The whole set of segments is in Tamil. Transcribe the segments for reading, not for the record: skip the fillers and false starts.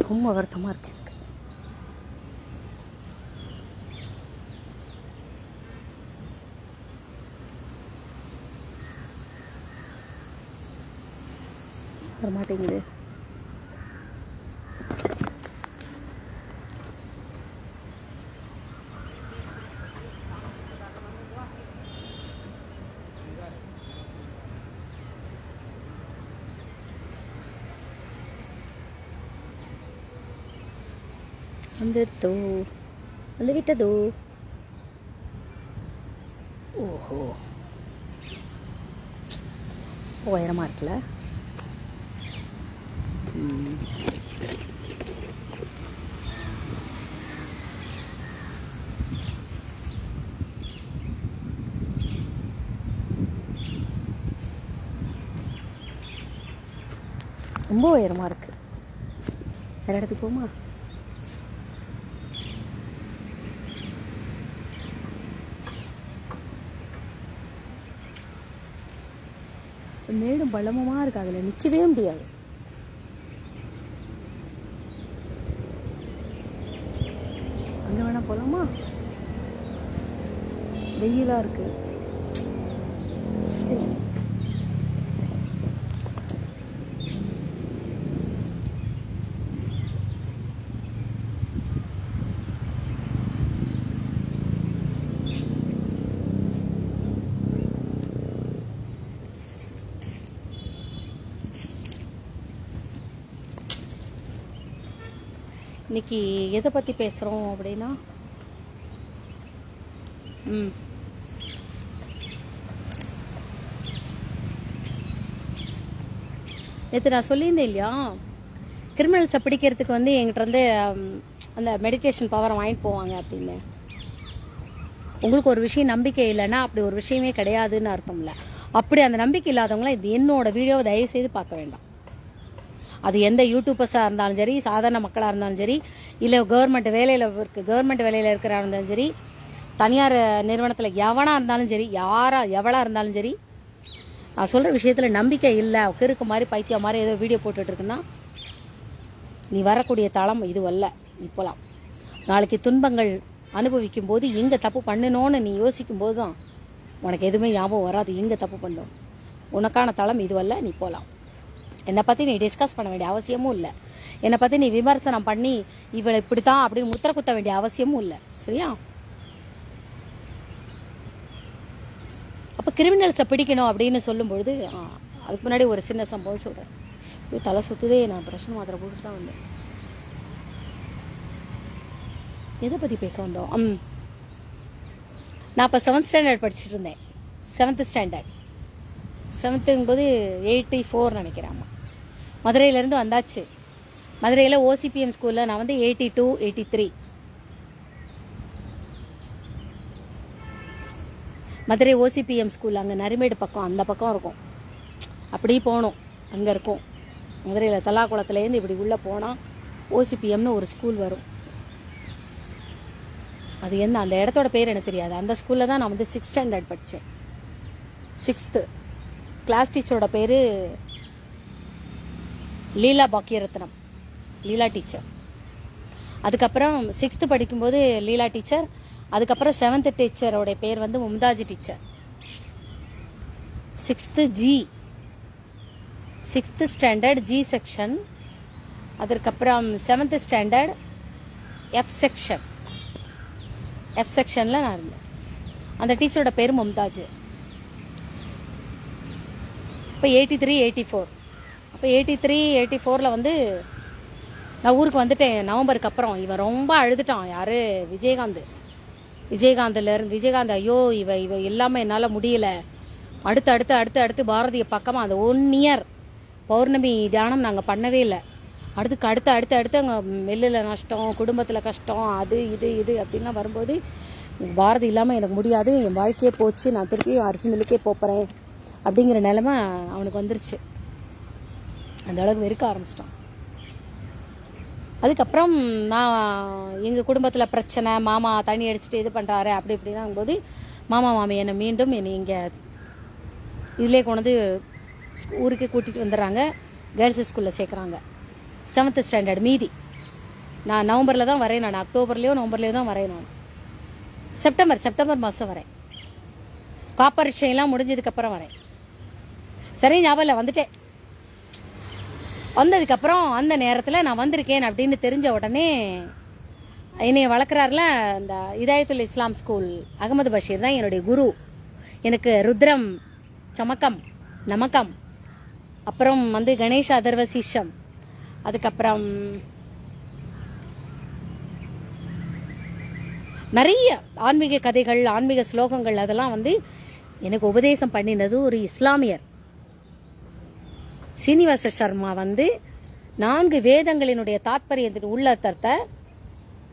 ரொம்ப வருத்தமாக இருக்கு எனக்கு. வரமாட்டேங்குது. வந்துருத்தோ, வந்து விட்டதோ. ஓஹோ, உயரமாக இருக்குல்ல. ரொம்ப உயரமாக இருக்கு. வேறு இடத்துக்கு போமா? மேடும் பள்ளமுமாக இருக்கு, அதில் நிற்கவே முடியாது. அங்கே வேணா போகலாமா? வெயிலாக இருக்கு. சரி, இன்னைக்கு எதை பற்றி பேசுகிறோம் அப்படின்னா, நேற்று நான் சொல்லியிருந்தேன் இல்லையா, கிரிமினல்ஸை பிடிக்கிறதுக்கு வந்து எங்கிட்ட வந்து அந்த மெடிடேஷன் பவரை வாங்கிட்டு போவாங்க அப்படின்னு. உங்களுக்கு ஒரு விஷயம் நம்பிக்கை இல்லைன்னா அப்படி ஒரு விஷயமே கிடையாதுன்னு அர்த்தம் இல்லை. அப்படி அந்த நம்பிக்கை இல்லாதவங்களாம் இது என்னோட வீடியோவை தயவு செய்து பார்க்க வேண்டாம். அது எந்த யூடியூபர்ஸாக இருந்தாலும் சரி, சாதாரண மக்களாக இருந்தாலும் சரி, இல்லை கவர்மெண்ட் வேலையில் இருக்கிறா இருந்தாலும் சரி, தனியார் நிறுவனத்தில் எவனாக இருந்தாலும் சரி, எவளாக இருந்தாலும் சரி, நான் சொல்கிற விஷயத்தில் நம்பிக்கை இல்லை, கிறுக்கு மாதிரி பைத்தியம் மாதிரி ஏதோ வீடியோ போட்டுட்ருக்குன்னா நீ வரக்கூடிய தளம் இதுவல்ல. நீ போகலாம். நாளைக்கு துன்பங்கள் அனுபவிக்கும் போது எங்கே தப்பு பண்ணணும்னு நீ யோசிக்கும் போது தான் உனக்கு எதுவுமே ஞாபகம் வராது. எங்கே தப்பு பண்ணணும், உனக்கான தளம் இதுவல்ல. நீ போகலாம். என்னை பற்றி நீ டிஸ்கஸ் பண்ண வேண்டிய அவசியமும் இல்லை. என்னை பற்றி நீ விமர்சனம் பண்ணி இவளை இப்படித்தான் அப்படின்னு முத்திர குத்த வேண்டிய அவசியமும் இல்லை. சரியா? அப்போ கிரிமினல்ஸை பிடிக்கணும் அப்படின்னு சொல்லும்பொழுது அதுக்கு முன்னாடி ஒரு சின்ன சம்பவம் சொல்கிறேன். தலை சுற்றுதே, நான் பிரச்சனை மாத்திரை போட்டுட்டு தான் வந்தேன். எதை பற்றி பேச வந்தோம்? நான் இப்போ 7th ஸ்டாண்டர்ட் படிச்சுட்டு இருந்தேன். 7th ஸ்டாண்டர்ட் 7th 84 நினைக்கிறேன். மதுரையிலேருந்து வந்தாச்சு. மதுரையில் ஓசிபிஎம் ஸ்கூலில் நான் வந்து 82, 83. மதுரை ஓசிபிஎம் ஸ்கூல் அங்கே நரிமேடு பக்கம், அந்த பக்கம் இருக்கும். அப்படி போகணும், அங்கே இருக்கும். மதுரையில் தல்லாக்குளத்துலேருந்து இப்படி உள்ளே போனால் ஓசிபிஎம்னு ஒரு ஸ்கூல் வரும். அது என்ன, அந்த இடத்தோட பேர் எனக்கு தெரியாது. அந்த ஸ்கூலில் தான் நான் வந்து 6th ஸ்டாண்டர்ட் படித்தேன். 6th கிளாஸ் டீச்சரோட பேர் லீலா பாக்கியரத்னம், லீலா டீச்சர். அதுக்கப்புறம் 6th படிக்கும்போது லீலா டீச்சர். அதுக்கப்புறம் 7th டீச்சரோட பேர் வந்து Mumtaz teacher. 6th standard G section. அதுக்கப்புறம் 7th standard F section. F செக்ஷனில் நான் இருந்தேன். அந்த டீச்சரோட பேர் மும்தாஜ். இப்போ 83, 84. அப்போ 83, 84 வந்து நான் ஊருக்கு வந்துட்டேன். நவம்பருக்கு அப்புறம் இவன் ரொம்ப அழுதுட்டான். யார்? விஜயகாந்த் ஐயோ இவ எல்லாமே என்னால் முடியல. அடுத்து பாரதிய பக்கமாக அந்த 1 year பௌர்ணமி தியானம் நாங்கள் பண்ணவே இல்லை. அடுத்து அங்கே மெல்லில் நஷ்டம், குடும்பத்தில் கஷ்டம், அது இது அப்படின்லாம் வரும்போது பாரதி இல்லாமல் எனக்கு முடியாது, என் வாழ்க்கையே போச்சு, நான் திருப்பி அரிசி மில்லுக்கே போகிறேன் அப்படிங்கிற நிலைமை அவனுக்கு வந்துருச்சு. அந்த அளவுக்கு வெறுக்க ஆரம்பிச்சிட்டான். அதுக்கப்புறம் நான் எங்கள் குடும்பத்தில் பிரச்சனை, மாமா தண்ணி அடிச்சுட்டு இது பண்ணுறாரு அப்படி இப்படின்னாகும் போது மாமி என்னை மீண்டும் இங்கே இதிலே கொண்டு ஊருக்கே கூட்டிகிட்டு வந்துடுறாங்க. கேர்ள்ஸ் ஸ்கூலில் சேர்க்குறாங்க. 7th ஸ்டாண்டர்ட் மீதி நான் நவம்பரில் தான் வரேன், நான் அக்டோபர்லேயோ நவம்பர்லேயோ தான் வரேன், நான் செப்டம்பர் மாதம் வரேன், காப்பரிட்சையெல்லாம் முடிஞ்சதுக்கப்புறம் வரேன். சரி ஞாபகம் இல்லை, வந்துட்டேன். வந்ததுக்கப்புறம் அந்த நேரத்தில் நான் வந்திருக்கேன் அப்படின்னு தெரிஞ்ச உடனே என்னை வளர்க்குறாருல இந்த இதாயத்துல் இஸ்லாம் ஸ்கூல் அகமது பஷீர் தான் என்னுடைய குரு. எனக்கு ருத்ரம், சமக்கம், நமக்கம், அப்புறம் வந்து கணேஷ அதர்வசீஷம், அதுக்கப்புறம் நிறைய ஆன்மீக கதைகள், ஆன்மீக ஸ்லோகங்கள் அதெல்லாம் வந்து எனக்கு உபதேசம் பண்ணினது ஒரு இஸ்லாமியர். சீனிவாச சர்மா வந்து 4 வேதங்களினுடைய தாத்பரியத்தின் உள்ளர்த்தத்தை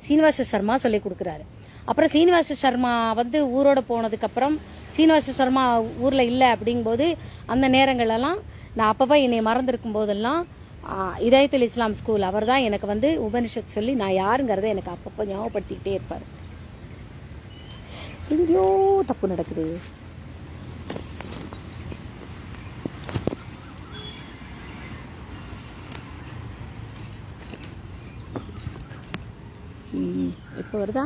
சீனிவாச சர்மா சொல்லி கொடுக்குறாரு. அப்புறம் சீனிவாச சர்மா வந்து ஊரோட போனதுக்கு அப்புறம் சீனிவாச சர்மா ஊர்ல இல்லை அப்படிங்கும்போது அந்த நேரங்களெல்லாம் நான் அப்பப்போ என்னை மறந்துருக்கும் போதெல்லாம் இதாயத்துல் இஸ்லாம் ஸ்கூல் அவர் தான் எனக்கு வந்து உபனிஷத் சொல்லி நான் யாருங்கிறத எனக்கு அப்பப்போ ஞாபகப்படுத்திக்கிட்டே இருப்பார். எங்கேயோ தப்பு நடக்குது. இப்போ வருதா?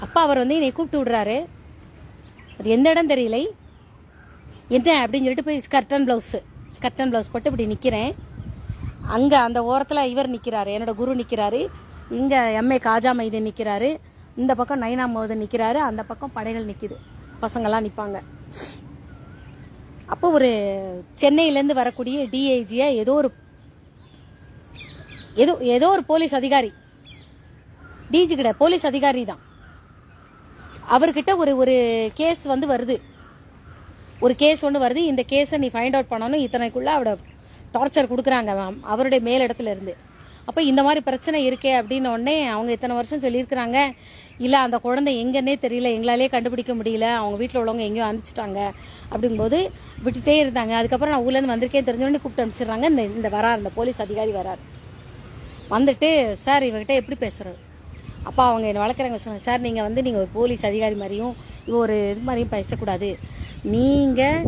அப்பா அவர் வந்து என்னை கூப்பிட்டு விடுறாரு. அது எந்த இடம் தெரியல, என்ன அப்படின்னு சொல்லிட்டு போய் ஸ்கர்ட் அண்ட் பிளவுஸ் போட்டு இப்படி நிற்கிறேன். அங்கே அந்த ஓரத்தில் இவர் நிற்கிறாரு, என்னோட குரு நிற்கிறாரு. இங்கே எம்ஏ காஜா மைதீன் நிற்கிறாரு. இந்த பக்கம் நைனா மோதன் நிற்கிறாரு. அந்த பக்கம் படைகள் நிற்கிது, பசங்கள்லாம் நிற்பாங்க. அப்போ ஒரு சென்னையிலேருந்து வரக்கூடிய டிஐஜியை ஏதோ ஒரு போலீஸ் அதிகாரி, டிஜி கிட்ட போலீஸ் அதிகாரி தான், அவர்கிட்ட ஒரு கேஸ் வந்து வருது. ஒரு கேஸ் ஒன்று வருது. இந்த கேஸை நீ ஃபைண்ட் அவுட் பண்ணணும், இத்தனைக்குள்ள அவட டார்ச்சர் கொடுக்குறாங்க அவருடைய மேலிடத்துல இருந்து. அப்போ இந்த மாதிரி பிரச்சனை இருக்கே அப்படின்னு உடனே அவங்க இத்தனை வருஷம் சொல்லியிருக்கிறாங்க, இல்லை அந்த குழந்தை எங்கன்னே தெரியல, எங்களாலே கண்டுபிடிக்க முடியல, அவங்க வீட்டில் உள்ளவங்க எங்கேயோ அனுப்பிச்சிட்டாங்க அப்படிங்கும்போது விட்டுட்டே இருந்தாங்க. அதுக்கப்புறம் நான் ஊர்லேருந்து வந்திருக்கேன் தெரிஞ்சோடனே கூப்பிட்டு அனுப்பிச்சிடுறாங்க. இந்த வரார், இந்த போலீஸ் அதிகாரி வரார். வந்துட்டு சார் இவர்கிட்ட எப்படி பேசுறது? அப்பா அவங்க என்னை வளர்க்குறாங்க, சொன்னாங்க சார் நீங்கள் ஒரு போலீஸ் அதிகாரி மாதிரியும் ஒரு இது மாதிரியும் பேசக்கூடாது, நீங்கள்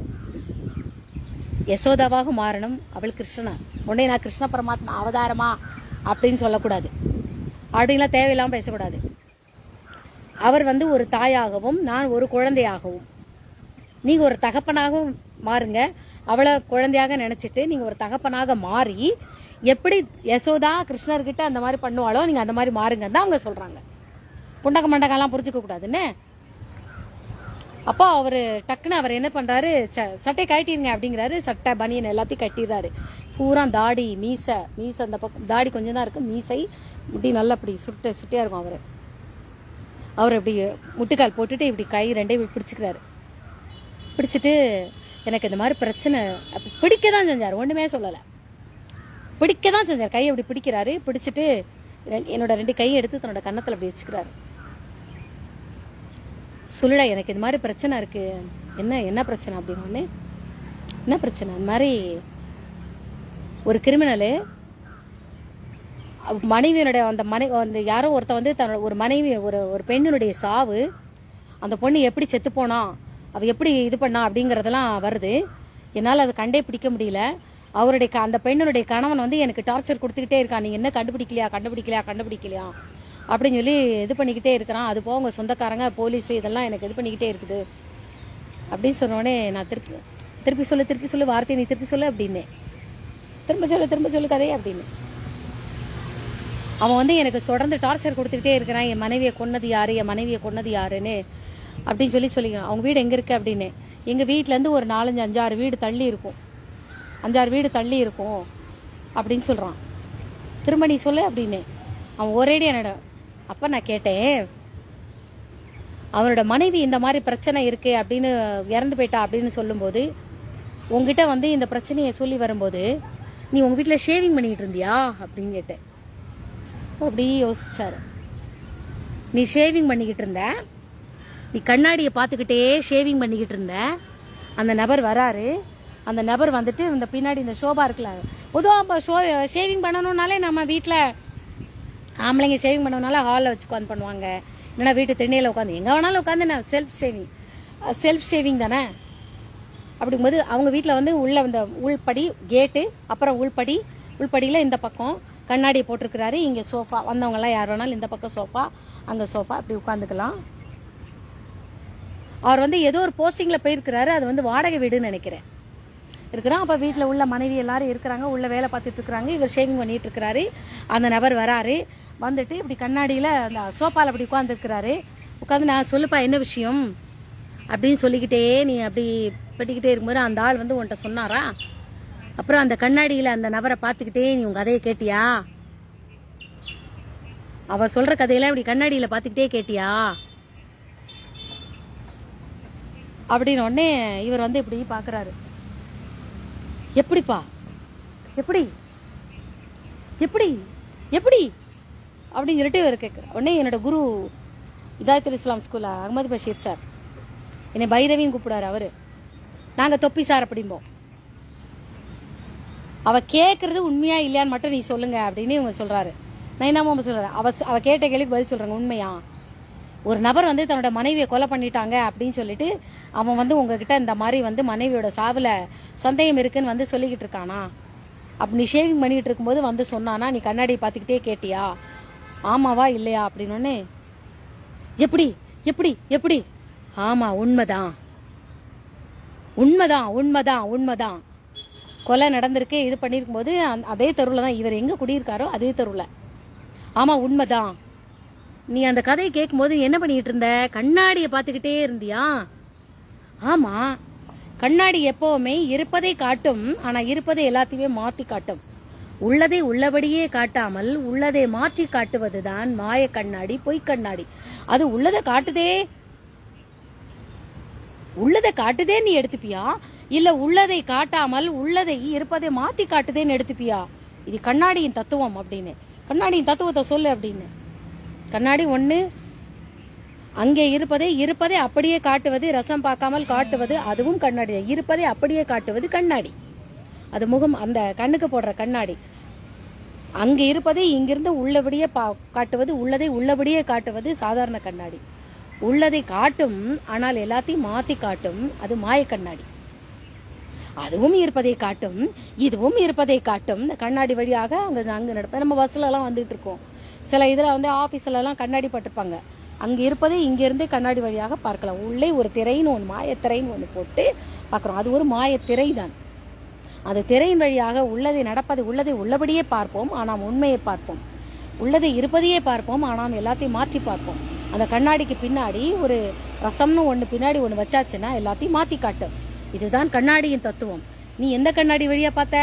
யசோதாவாக மாறணும், அவள் கிருஷ்ணனா, உடனே நான் கிருஷ்ண பரமாத்மா அவதாரமா அப்படின்னு சொல்லக்கூடாது, அப்படின்லாம் தேவையில்லாமல் பேசக்கூடாது. அவர் வந்து ஒரு தாயாகவும் நான் ஒரு குழந்தையாகவும், நீங்க ஒரு தகப்பனாகவும் மாறுங்க, அவளை குழந்தையாக நினைச்சிட்டு நீங்க ஒரு தகப்பனாக மாறி எப்படி யசோதா கிருஷ்ணர்கிட்ட அந்த மாதிரி பண்ணுவாளோ நீங்க அந்த மாதிரி மாறுங்க தான் அவங்க சொல்றாங்க. புண்டக மண்டகெல்லாம் புரிஞ்சுக்க கூடாதுன்னு. அப்போ அவரு டக்குன்னு அவர் என்ன பண்றாரு, சட்டை கட்டிடுங்க அப்படிங்கிறாரு. சட்டை பனியன் எல்லாத்தையும் கட்டிடுறாரு. பூரா தாடி மீசை அந்த பக்கம் தாடி கொஞ்சம் தான் இருக்கு, மீசை முடி நல்லா இப்படி சுட்டியா இருக்கும். அவர் இப்படி முட்டுக்கால் போட்டுட்டு இப்படி கை ரெண்டையும் இப்படி பிடிச்சிக்கிறாரு. பிடிச்சிட்டு எனக்கு இந்த மாதிரி பிரச்சனை பிடிக்க தான் செஞ்சார், ஒண்ணுமே சொல்லலை, பிடிக்க தான் செஞ்சார். கையை இப்படி பிடிக்கிறாரு. பிடிச்சிட்டு என்னோட 2 கையை எடுத்து தன்னோட கன்னத்தில் அப்படி வச்சுக்கிறாரு. சொல்லுடா எனக்கு இது மாதிரி பிரச்சனை இருக்கு, என்ன பிரச்சனை அப்படின்னு. என்ன பிரச்சனை? இந்த மாதிரி ஒரு கிரிமினலு மனைவியினுடைய அந்த யாரோ ஒருத்த வந்து தன்னோட ஒரு மனைவி ஒரு பெண்ணினுடைய சாவு, அந்த பொண்ணு எப்படி செத்து போனா, அவ எப்படி இது பண்ணா அப்படிங்கறதெல்லாம் வருது. என்னால் அதை கண்டே பிடிக்க முடியல. அந்த பெண்ணினுடைய கணவன் வந்து எனக்கு டார்ச்சர் கொடுத்துக்கிட்டே இருக்கான், நீங்க என்ன கண்டுபிடிக்கலையா அப்படின்னு சொல்லி இது பண்ணிக்கிட்டே இருக்கிறான். அது போக உங்க சொந்தக்காரங்க போலீஸ் இதெல்லாம் எனக்கு இது பண்ணிக்கிட்டே இருக்குது அப்படின்னு சொன்னோடனே நான் திருப்பி சொல்லு வார்த்தையை நீ திருப்பி சொல்லு அப்படின்னு, திரும்ப சொல்லு கதையை அப்படின்னு. அவன் வந்து எனக்கு தொடர்ந்து டார்ச்சர் கொடுத்துக்கிட்டே இருக்கிறான், என் மனைவியை கொன்னது யாருன்னு அப்படின்னு சொல்லிக்கிறான். அவங்க வீடு எங்க இருக்கு அப்படின்னு, எங்க வீட்டுல இருந்து ஒரு 4-5 வீடு தள்ளி இருக்கும், 5-6 வீடு தள்ளி இருக்கும் அப்படின்னு சொல்றான். திரும்ப நீ சொல்லு அப்படின்னு அவன் ஒரேடி என்னோட. அப்ப நான் கேட்டேன், அவனோட மனைவி இந்த மாதிரி பிரச்சனை இருக்கு அப்படின்னு இறந்து போயிட்டா அப்படின்னு சொல்லும்போது, உங்ககிட்ட வந்து இந்த பிரச்சனையை சொல்லி வரும்போது நீ உங்க வீட்டுல ஷேவிங் பண்ணிக்கிட்டு இருந்தியா அப்படின்னு கேட்டேன். அப்படி யோசிச்சாரு. நீ ஷேவிங் பண்ணிக்கிட்டு இருந்த, நீ கண்ணாடியை பார்த்துக்கிட்டே ஷேவிங் பண்ணிக்கிட்டு இருந்த, அந்த நபர் வராரு. அந்த நபர் வந்துட்டு இந்த பின்னாடி இந்த ஷோபா இருக்குல்ல, பொதுவாக ஷேவிங் பண்ணணும்னாலே நம்ம வீட்டில் ஆம்பளைங்க ஷேவிங் பண்ணணும்னால ஹாலில் வச்சு உட்காந்து பண்ணுவாங்க, இல்லைன்னா வீட்டு திண்ணையில் உட்காந்து எங்கே வேணாலும் உட்காந்து நான் செல்ஃப் ஷேவிங் செல்ஃப் ஷேவிங் தானே. அப்படிங்கும்போது அவங்க வீட்டில் வந்து உள்ள இந்த உள்படி கேட்டு, அப்புறம் உள்படியில் இந்த பக்கம் கண்ணாடியை போட்டிருக்கிறாரு. இங்கே சோஃபா, வந்தவங்கலாம் யார் வேணாலும் இந்த பக்கம் சோஃபா, அங்கே சோஃபா, அப்படி உட்காந்துக்கலாம். அவர் வந்து ஏதோ ஒரு போஸ்டிங்கில் போயிருக்கிறாரு. அது வந்து வாடகை வீடுன்னு நினைக்கிறேன் இருக்கிறான். அப்போ வீட்டில் உள்ள மனைவி எல்லாரும் இருக்கிறாங்க, உள்ள வேலை பார்த்துட்டு இருக்கிறாங்க. இவர் ஷேவிங் பண்ணிட்டு இருக்கிறாரு. அந்த நபர் வராரு, வந்துட்டு இப்படி கண்ணாடியில் அந்த சோஃபாவில் அப்படி உட்காந்துருக்கிறாரு. உட்காந்து நான் சொல்லுப்பா என்ன விஷயம் அப்படின்னு சொல்லிக்கிட்டே நீ அப்படி பெட்டிக்கிட்டே இருக்கும்போது அந்த ஆள் வந்து உன்கிட்ட சொன்னாரா? அப்புறம் அந்த கண்ணாடியில் அந்த நபரை பார்த்துக்கிட்டே நீ உங்க கதையை கேட்டியா? அவர் சொல்ற கதையெல்லாம் இப்படி கண்ணாடியில் பார்த்துக்கிட்டே கேட்டியா அப்படின்னு உடனே இவர் வந்து இப்படி பாக்குறாரு. எப்படிப்பா, எப்படி எப்படி எப்படி அப்படின்னு சொல்லிட்டு இவர் கேட்குற உடனே என்னோட குரு இதாயத்துல் இஸ்லாம் ஸ்கூல் அகமது பஷீர் சார், என்னை பைரவியும் கூப்பிடாரு அவரு. நாங்க தொப்பி சார் அப்படிம்போம். அவ கேட்கறது உண்மையா இல்லையான்னு மட்டும் நீ சொல்லுங்க அப்படின்னு இவங்க சொல்றாரு. நான் என்ன சொல்றாரு, அவ கேட்ட கேள்விக்கு பதில் சொல்றாங்க. உண்மையா ஒரு நபர் வந்து தன்னோட மனைவியை கொலை பண்ணிட்டாங்க அப்படின்னு சொல்லிட்டு அவன் வந்து உங்ககிட்ட இந்த மாதிரி வந்து மனைவியோட சாவுல சந்தேகம் இருக்குன்னு வந்து சொல்லிக்கிட்டு இருக்கானா? அப்படி நீ ஷேவிங் பண்ணிட்டு இருக்கும்போது வந்து சொன்னானா? நீ கண்ணாடி பார்த்துக்கிட்டே கேட்டியா? ஆமாவா இல்லையா அப்படின்னு. எப்படி எப்படி எப்படி? ஆமா உண்மைதான் உண்மைதான் உண்மைதான் உண்மைதான். கொலை நடந்திருக்கு, இது பண்ணிருக்கும் போது அதே தெருவில் தான் இவர் எங்க குடியிருக்காரோ அதே தெருவில். ஆமா உண்மைதான். நீ அந்த கதையை கேட்கும் போது என்ன பண்ணிட்டு இருந்த? கண்ணாடியை பார்த்துக்கிட்டே இருந்தியா? ஆமா, கண்ணாடி எப்பவுமே இருப்பதை காட்டும், ஆனா இருப்பதை எல்லாத்தையுமே மாத்தி காட்டும். உள்ளதை உள்ளபடியே காட்டாமல் உள்ளதை மாற்றி காட்டுவதுதான் மாய கண்ணாடி, பொய் கண்ணாடி. அது உள்ளதை காட்டுதே நீ எடுத்துப்பியா? இல்ல உள்ளதை காட்டாமல் உள்ளதை இருப்பதை மாத்தி காட்டுதேன்னு எடுத்துப்பியா? இது கண்ணாடியின் தத்துவம் அப்படின்னு. கண்ணாடியின் தத்துவத்தை சொல்லு அப்படின்னு. கண்ணாடி ஒண்ணு, அங்கே இருப்பதை அப்படியே காட்டுவது, ரசம் பார்க்காமல் காட்டுவது, அதுவும் கண்ணாடி. இருப்பதை அப்படியே காட்டுவது கண்ணாடி, அது முகம், அந்த கண்ணுக்கு போடுற கண்ணாடி. அங்க இருப்பதை இங்கிருந்து உள்ளபடியே காட்டுவது, உள்ளதை உள்ளபடியே காட்டுவது சாதாரண கண்ணாடி. உள்ளதை காட்டும் ஆனால் எல்லாத்தையும் மாத்தி காட்டும், அது மாய கண்ணாடி. அதுவும் இருப்பதை காட்டும், இதுவும் இருப்பதை காட்டும். இந்த கண்ணாடி வழியாக அங்க நடப்பேன். நம்ம பஸ்ல எல்லாம் வந்துட்டு இருக்கோம், சில இதுல வந்து ஆபீஸ்ல எல்லாம் கண்ணாடி பட்டிருப்பாங்க. அங்க இருப்பதை இங்க இருந்தே கண்ணாடி வழியாக பார்க்கலாம். உள்ளே ஒரு திரைன்னு ஒன்று, மாயத்திரைன்னு ஒன்று போட்டு பார்க்கிறோம். அது ஒரு மாயத்திரை தான். அந்த திரையின் வழியாக உள்ளதை நடப்பது, உள்ளதை உள்ளபடியே பார்ப்போம் ஆனால் உண்மையை பார்ப்போம். உள்ளதை இருப்பதையே பார்ப்போம் ஆனால் எல்லாத்தையும் மாற்றி பார்ப்போம். அந்த கண்ணாடிக்கு பின்னாடி ஒரு ரசம்னு ஒன்று பின்னாடி ஒன்று வச்சாச்சுன்னா எல்லாத்தையும் மாற்றி காட்டும். இதுதான் கண்ணாடியின் தத்துவம். நீ எந்த கண்ணாடி வழியா பார்த்த?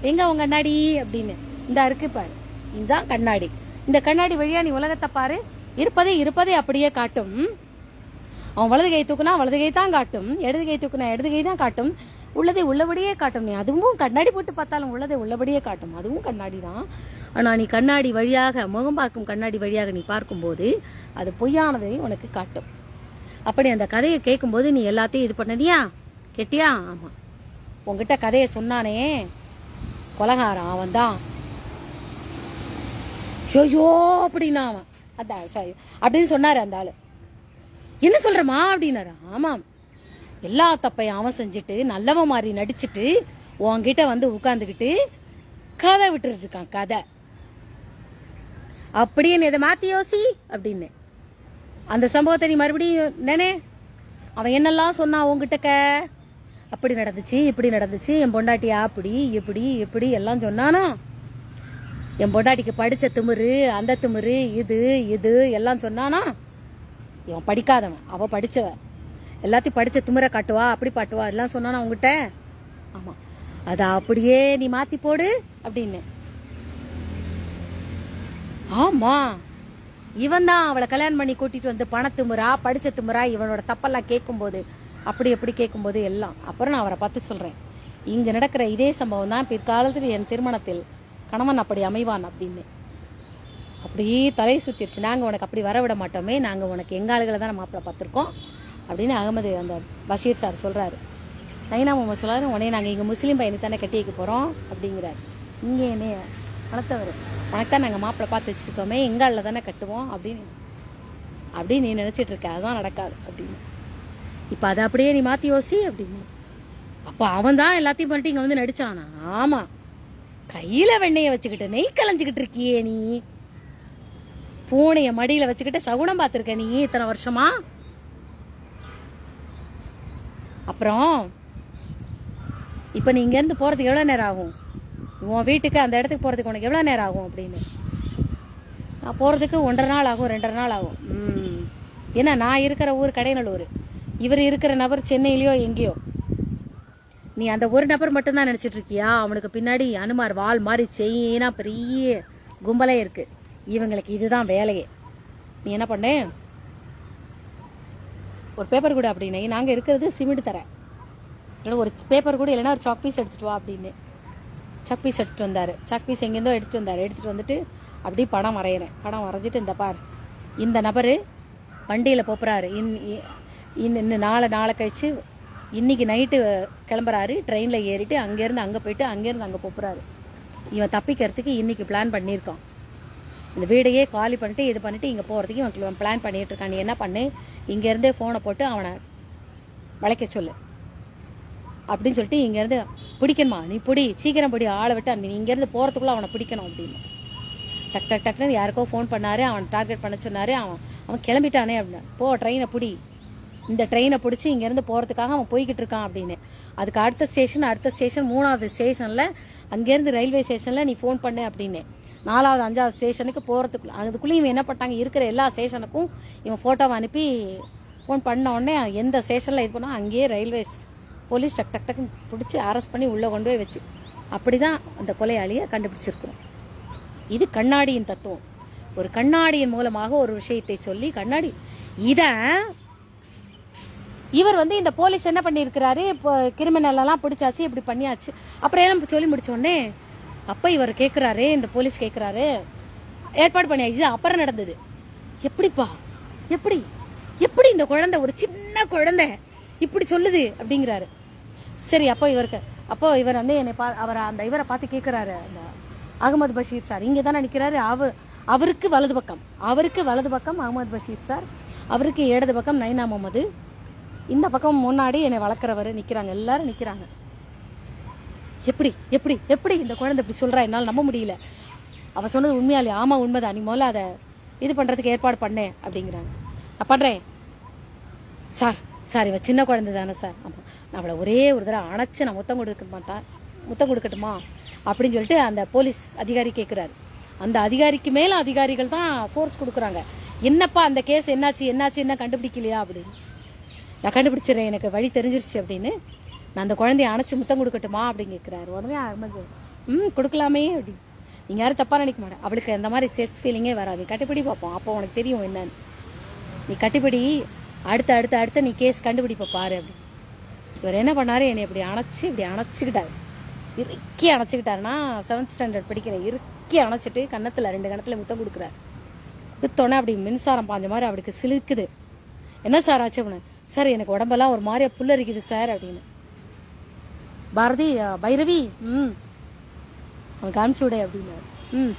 எங்க அவன் கண்ணாடி அப்படின்னு இந்த இருக்கு பாரு, இதுதான் கண்ணாடி. இந்த கண்ணாடி வழியா நீ உலகத்தை பாரு. இருப்பதை அப்படியே காட்டும். அவன் வலது கை தூக்குனா வலது கை தான் காட்டும், இடது கை தூக்குனா இடது கை தான் காட்டும். உள்ளதை உள்ளபடியே காட்டும். நீ அதுவும் கண்ணாடி போட்டு பார்த்தாலும் உள்ளதை உள்ளபடியே காட்டும், அதுவும் கண்ணாடி தான். ஆனா நீ கண்ணாடி வழியாக, முகம் பார்க்கும் கண்ணாடி வழியாக நீ பார்க்கும்போது அது பொய்யானதை உனக்கு காட்டும். அப்படி அந்த கதையை கேட்கும்போது நீ எல்லாத்தையும் இது பண்ணதியா, கேட்டியா? ஆமா, உங்ககிட்ட கதையை சொன்னானே கொலகாரன் அவன் தான். ஷோஷோ அப்படின்னா அவன் அதான் அப்படின்னு சொன்னாரு அந்த ஆளு. என்ன சொல்றமா அப்படின்னாரு. ஆமாம், எல்லா தப்பையும் அவன் செஞ்சுட்டு நல்லவன் மாதிரி நடிச்சுட்டு உன்கிட்ட வந்து உட்கார்ந்துக்கிட்டு கதை விட்டுட்டு இருக்கான். கதை அப்படியே நீ இதை மாத்தி யோசி அப்படின்னு. அந்த சம்பவத்தை நீ மறுபடியும் நினை. அவன் என்னெல்லாம் சொன்னான் உங்ககிட்ட, அப்படி நடந்துச்சு இப்படி நடந்துச்சு, என் பொண்டாட்டியா அப்படி இப்படி இப்படி எல்லாம் சொன்னானா? என் பொண்டாட்டிக்கு படிச்ச திமிரு, அந்த திமிரு, இது இது எல்லாம் சொன்னானா? இவன் படிக்காதவன், அவ படிச்சவ, எல்லாத்தையும் படிச்ச திமிரை காட்டுவா, அப்படி பாட்டுவா எல்லாம் சொன்னானா உங்ககிட்ட? ஆமா, அத அப்படியே நீ மாத்தி போடு அப்படின்னு. ஆமா, இவன் தான் அவளை கல்யாணம் பண்ணி கூட்டிட்டு வந்து பணத்திமுறா படிச்ச திமுறா இவனோட தப்பெல்லாம் கேட்கும் போது, அப்படி எப்படி கேட்கும் போது எல்லாம். அப்புறம் நான் அவரை பார்த்து சொல்றேன், இங்க நடக்கிற இதே சம்பவம் தான் பிற்காலத்தில் என் திருமணத்தில் கணவன் அப்படி அமைவான் அப்படின்னு. அப்படியே தலையை சுத்திருச்சு. நாங்க உனக்கு அப்படி வர விட மாட்டோமே, நாங்க உனக்கு எங்க ஆளுகளை தான் மாப்பிள்ள பார்த்திருக்கோம் அப்படின்னு அகமது அந்த பஷீர் சார் சொல்றாரு. நைனா முகமது சொல்லாரு, உடனே நாங்க இங்க முஸ்லீம் பையனை தானே கட்டி வைக்க போறோம் அப்படிங்கிறாரு. இங்கே என்ன வளர்த்தவர், உனக்கு தான் நாங்க மாப்பிள்ள பார்த்து வச்சிருக்கோமே, எங்க ஆளுல தானே கட்டுவோம் அப்படின்னு நீ நினைச்சிட்டு இருக்க, அதுதான் நடக்காது அப்படின்னு. இப்ப அதை அப்படியே நீ மாத்தி யோசி அப்படின்னு. அப்ப அவன் தான் எல்லாத்தையும் பண்ணிட்டு இங்க வந்து நடிச்சானா? ஆமா. கையில வெண்ணைய வச்சுக்கிட்டு நெய் கலைஞ்சுக்கிட்டு இருக்கியே நீ, பூனைய மடியில வச்சுக்கிட்டு சகுனம் பார்த்திருக்க நீ இத்தனை வருஷமா. அப்புறம் இப்ப நீ இங்க இருந்து போறதுக்கு எவ்வளவு நேரம் ஆகும்? உன் வீட்டுக்கு அந்த இடத்துக்கு போறதுக்கு உனக்கு எவ்வளவு நேரம் ஆகும் அப்படின்னு. நான் போறதுக்கு 1.5 நாள் ஆகும், 2.5 நாள் ஆகும். ஏன்னா நான் இருக்கிற ஊர் கடைநல்லூர், இவர் இருக்கிற நபர் சென்னையிலயோ எங்கேயோ. நீ அந்த ஒரு நபர் மட்டும்தான் நினைச்சிட்டு இருக்கியா? அவனுக்கு பின்னாடி அனுமார் வால் மாதிரி செயினா பெரிய கும்பலே இருக்கு. இவங்களுக்கு இதுதான் வேலையே. நீ என்ன பண்ண, ஒரு பேப்பர் கூட அப்படின்னு, நாங்க இருக்கிறது சிமெண்ட் தரேன், ஒரு பேப்பர் கூட இல்லைன்னா ஒரு சாக் பீஸ் எடுத்துட்டு வா அப்படின்னு. சாக் பீஸ் எடுத்துட்டு வந்தாரு. சாக் பீஸ் எங்கேருந்தோ எடுத்துட்டு வந்தாரு. எடுத்துட்டு வந்துட்டு அப்படியே படம் வரைகிறேன். படம் வரைஞ்சிட்டு இந்த பார், இந்த நபரு வண்டியில போறாரு, இன்னும் நாளை கழிச்சு இன்னைக்கு நைட்டு கிளம்புறாரு, ட்ரெயினில் ஏறிட்டு அங்கேருந்து அங்கே போயிட்டு அங்கேருந்து அங்கே போகிறாரு. இவன் தப்பிக்கிறதுக்கு இன்னைக்கு பிளான் பண்ணியிருக்கான். இந்த வீடையே காலி பண்ணிட்டு இது பண்ணிட்டு இங்கே போகிறதுக்கு இவன் பிளான் பண்ணிட்டு இருக்கான். நீ என்ன பண்ணு, இங்கேருந்தே ஃபோனை போட்டு அவனை வளைக்க சொல்லு அப்படின்னு சொல்லிட்டு, இங்கேருந்து பிடிக்கணுமா, நீ பிடி, சீக்கிரம் பிடி, ஆளை விட்டு நீ இங்கேருந்து போகிறதுக்குள்ளே அவனை பிடிக்கணும் அப்படின்னு. டக் டக் டக்குன்னு யாருக்கோ ஃபோன் பண்ணாரு, அவன் டார்கெட் பண்ண சொன்னாரு. அவன் கிளம்பிட்டானே அப்படின்னா, போ ட்ரெயினை பிடி, இந்த ட்ரெயினை பிடிச்சி இங்கேருந்து போகிறதுக்காக அவன் போய்கிட்டு இருக்கான் அப்படின்னு. அதுக்கு அடுத்த ஸ்டேஷன் 3வது ஸ்டேஷனில், அங்கேருந்து ரயில்வே ஸ்டேஷனில் நீ ஃபோன் பண்ணு அப்படின்னு. 4வது 5வது ஸ்டேஷனுக்கு போகிறதுக்குள்ள அதுக்குள்ளேயும் இவன் என்ன பண்ணிட்டாங்க, இருக்கிற எல்லா ஸ்டேஷனுக்கும் இவன் ஃபோட்டோவை அனுப்பி ஃபோன் பண்ண உடனே எந்த ஸ்டேஷனில் இது பண்ணோம் அங்கேயே ரயில்வே போலீஸ் டக் டக் டக்குன்னு பிடிச்சி அரெஸ்ட் பண்ணி உள்ளே கொண்டு போய் வச்சு அப்படி தான் அந்த கொலையாளியை கண்டுபிடிச்சிருக்கோம். இது கண்ணாடியின் தத்துவம். ஒரு கண்ணாடியின் மூலமாக ஒரு விஷயத்தை சொல்லி கண்ணாடி இதை இவர் இந்த போலீஸ் என்ன பண்ணியிருக்கிறாரு, இப்போ கிரிமினல் எல்லாம் பிடிச்சாச்சு, இப்படி பண்ணியாச்சு, அப்புறம் எல்லாம் சொல்லி முடிச்ச உடனே அப்ப இவர் கேட்கிறாரு, இந்த போலீஸ் கேட்கிறாரு, ஏற்பாடு பண்ணியாச்சு, அப்புறம் நடந்தது எப்படிப்பா, எப்படி எப்படி இந்த குழந்தை, ஒரு சின்ன குழந்தை இப்படி சொல்லுது அப்படிங்கிறாரு. சரி, அப்போ இவர் என்னை அவர் அந்த இவரை பார்த்து கேட்கிறாரு, அந்த அகமது பஷீர் சார் இங்கே தானே நிற்கிறாரு, அவருக்கு வலது பக்கம் அகமது பஷீர் சார், அவருக்கு இடது பக்கம் நைனா முகமது, இந்த பக்கம் முன்னாடி என்னை வளர்க்குறவர் நிற்கிறாங்க, எல்லாரும் நிற்கிறாங்க. எப்படி எப்படி எப்படி இந்த குழந்தை இப்படி சொல்றா, என்னால் நம்ப முடியல, அவ சொன்னது உண்மையாலே, ஆமா உண்மைதான், நீ முதல்ல அதை இது பண்றதுக்கு ஏற்பாடு பண்ணேன் அப்படிங்கிறாங்க. நான் பண்றேன் சார், இவ சின்ன குழந்தை தானே சார், ஆமா, நான் அவளை ஒரே ஒரு தடவை அணைச்சு நான் முத்தம் கொடுக்கட்டுமா அப்படின்னு சொல்லிட்டு அந்த போலீஸ் அதிகாரி கேட்கிறாரு. அந்த அதிகாரிக்கு மேல அதிகாரிகள் தான் ஃபோர்ஸ் கொடுக்குறாங்க. என்னப்பா அந்த கேஸ் என்னாச்சு என்ன கண்டுபிடிக்கலையா அப்படின்னு. நான் கண்டுபிடிச்சிடறேன், எனக்கு வழி தெரிஞ்சிருச்சு அப்படின்னு. நான் அந்த குழந்தைய அணைச்சு முத்தம் கொடுக்கட்டுமா அப்படின்னு கேட்கிறாரு. உடனே அகமது கொடுக்கலாமே அப்படின்னு. நீங்க யாரும் தப்பா நினைக்க மாட்டேன், அவளுக்கு அந்த மாதிரி செக்ஸ் ஃபீலிங்கே வராது, கட்டுப்பிடி பார்ப்போம், அப்போ உனக்கு தெரியும் என்னன்னு, நீ கட்டுப்பிடி, அடுத்த நீ கேஸ் கண்டுபிடிப்ப பாரு அப்படி. இவர் என்ன பண்ணாரு, என்னை இப்படி அணைச்சிக்கிட்டாரு, இறுக்கி அணைச்சிக்கிட்டாருன்னா 7th ஸ்டாண்டர்ட் படிக்கிற, இறுக்கி அணைச்சிட்டு கன்னத்துல 2 கணத்துல முத்தம் கொடுக்குறாரு. குத்தோன்னே அப்படி மின்சாரம் பாஞ்ச மாதிரி அவளுக்கு சிலுக்குது. என்ன சார் ஆச்சு அப்படின்னு. சார் எனக்கு உடம்பெல்லாம் ஒரு மாதிரியா புல்லரிக்குது சார் அப்படின்னு. பாரதி பைரவி அவனுக்கு அனுப்பிச்சு விட அப்படின்னு.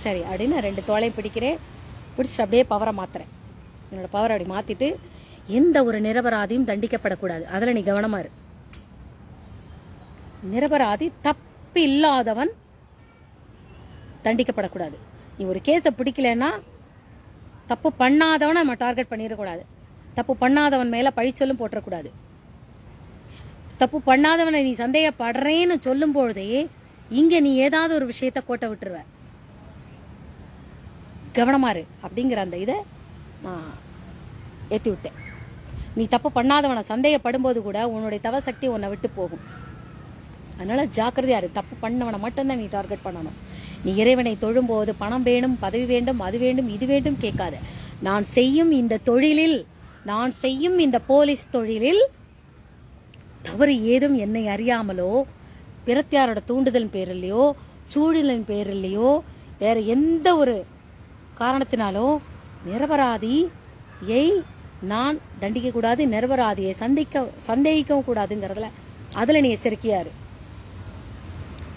சரி அப்படின்னு 2 தோளையும் பிடிச்சிட்டு அப்படியே பவரை மாத்துறேன். என்னோட பவரை அப்படி மாத்திட்டு, எந்த ஒரு நிரபராதியும் தண்டிக்கப்படக்கூடாது, அதுல நீ கவனமா இரு. நிரபராதி தப்பு இல்லாதவன் தண்டிக்கப்படக்கூடாது. நீ ஒரு கேஸை பிடிக்கலன்னா தப்பு பண்ணாதவனை நம்ம டார்கெட் பண்ணிடக்கூடாது, தப்பு பண்ணாதவன் மேல பழிச்சொல்லும் போட்டக்கூடாது. தப்பு பண்ணாதவனை நீ சந்தேகப்படுறேன்னு சொல்லும் பொழுதே இங்க நீ ஏதாவது ஒரு விஷயத்த கோட்டை விட்டுருவ, கவனமாரு அப்படிங்கிற அந்த இதை நான் ஏத்தி விட்டேன். நீ தப்பு பண்ணாதவனை சந்தேகப்படும் போது கூட உன்னுடைய தவ சக்தி உன்னை விட்டு போகும். அதனால ஜாக்கிரதையா இரு, தப்பு பண்ணவனை மட்டும்தான் நீ டார்கெட் பண்ணணும். நீ இறைவனை தொழும்போது பணம் வேணும், பதவி வேண்டும், அது வேண்டும், இது வேண்டும் கேட்காத. நான் செய்யும் இந்த போலீஸ் தொழிலில் தவறு ஏதும் என்னை அறியாமலோ, பிறத்தியாரோட தூண்டுதல் பேரிலையோ, சூழலின் பேரிலையோ, வேற எந்த ஒரு காரணத்தினாலோ நிரபராதியை நான் தண்டிக்க கூடாது, நிரபராதியை சந்தேகிக்கவும் கூடாதுங்கிறதுல அதுல நீ எச்சரிக்கையாரு.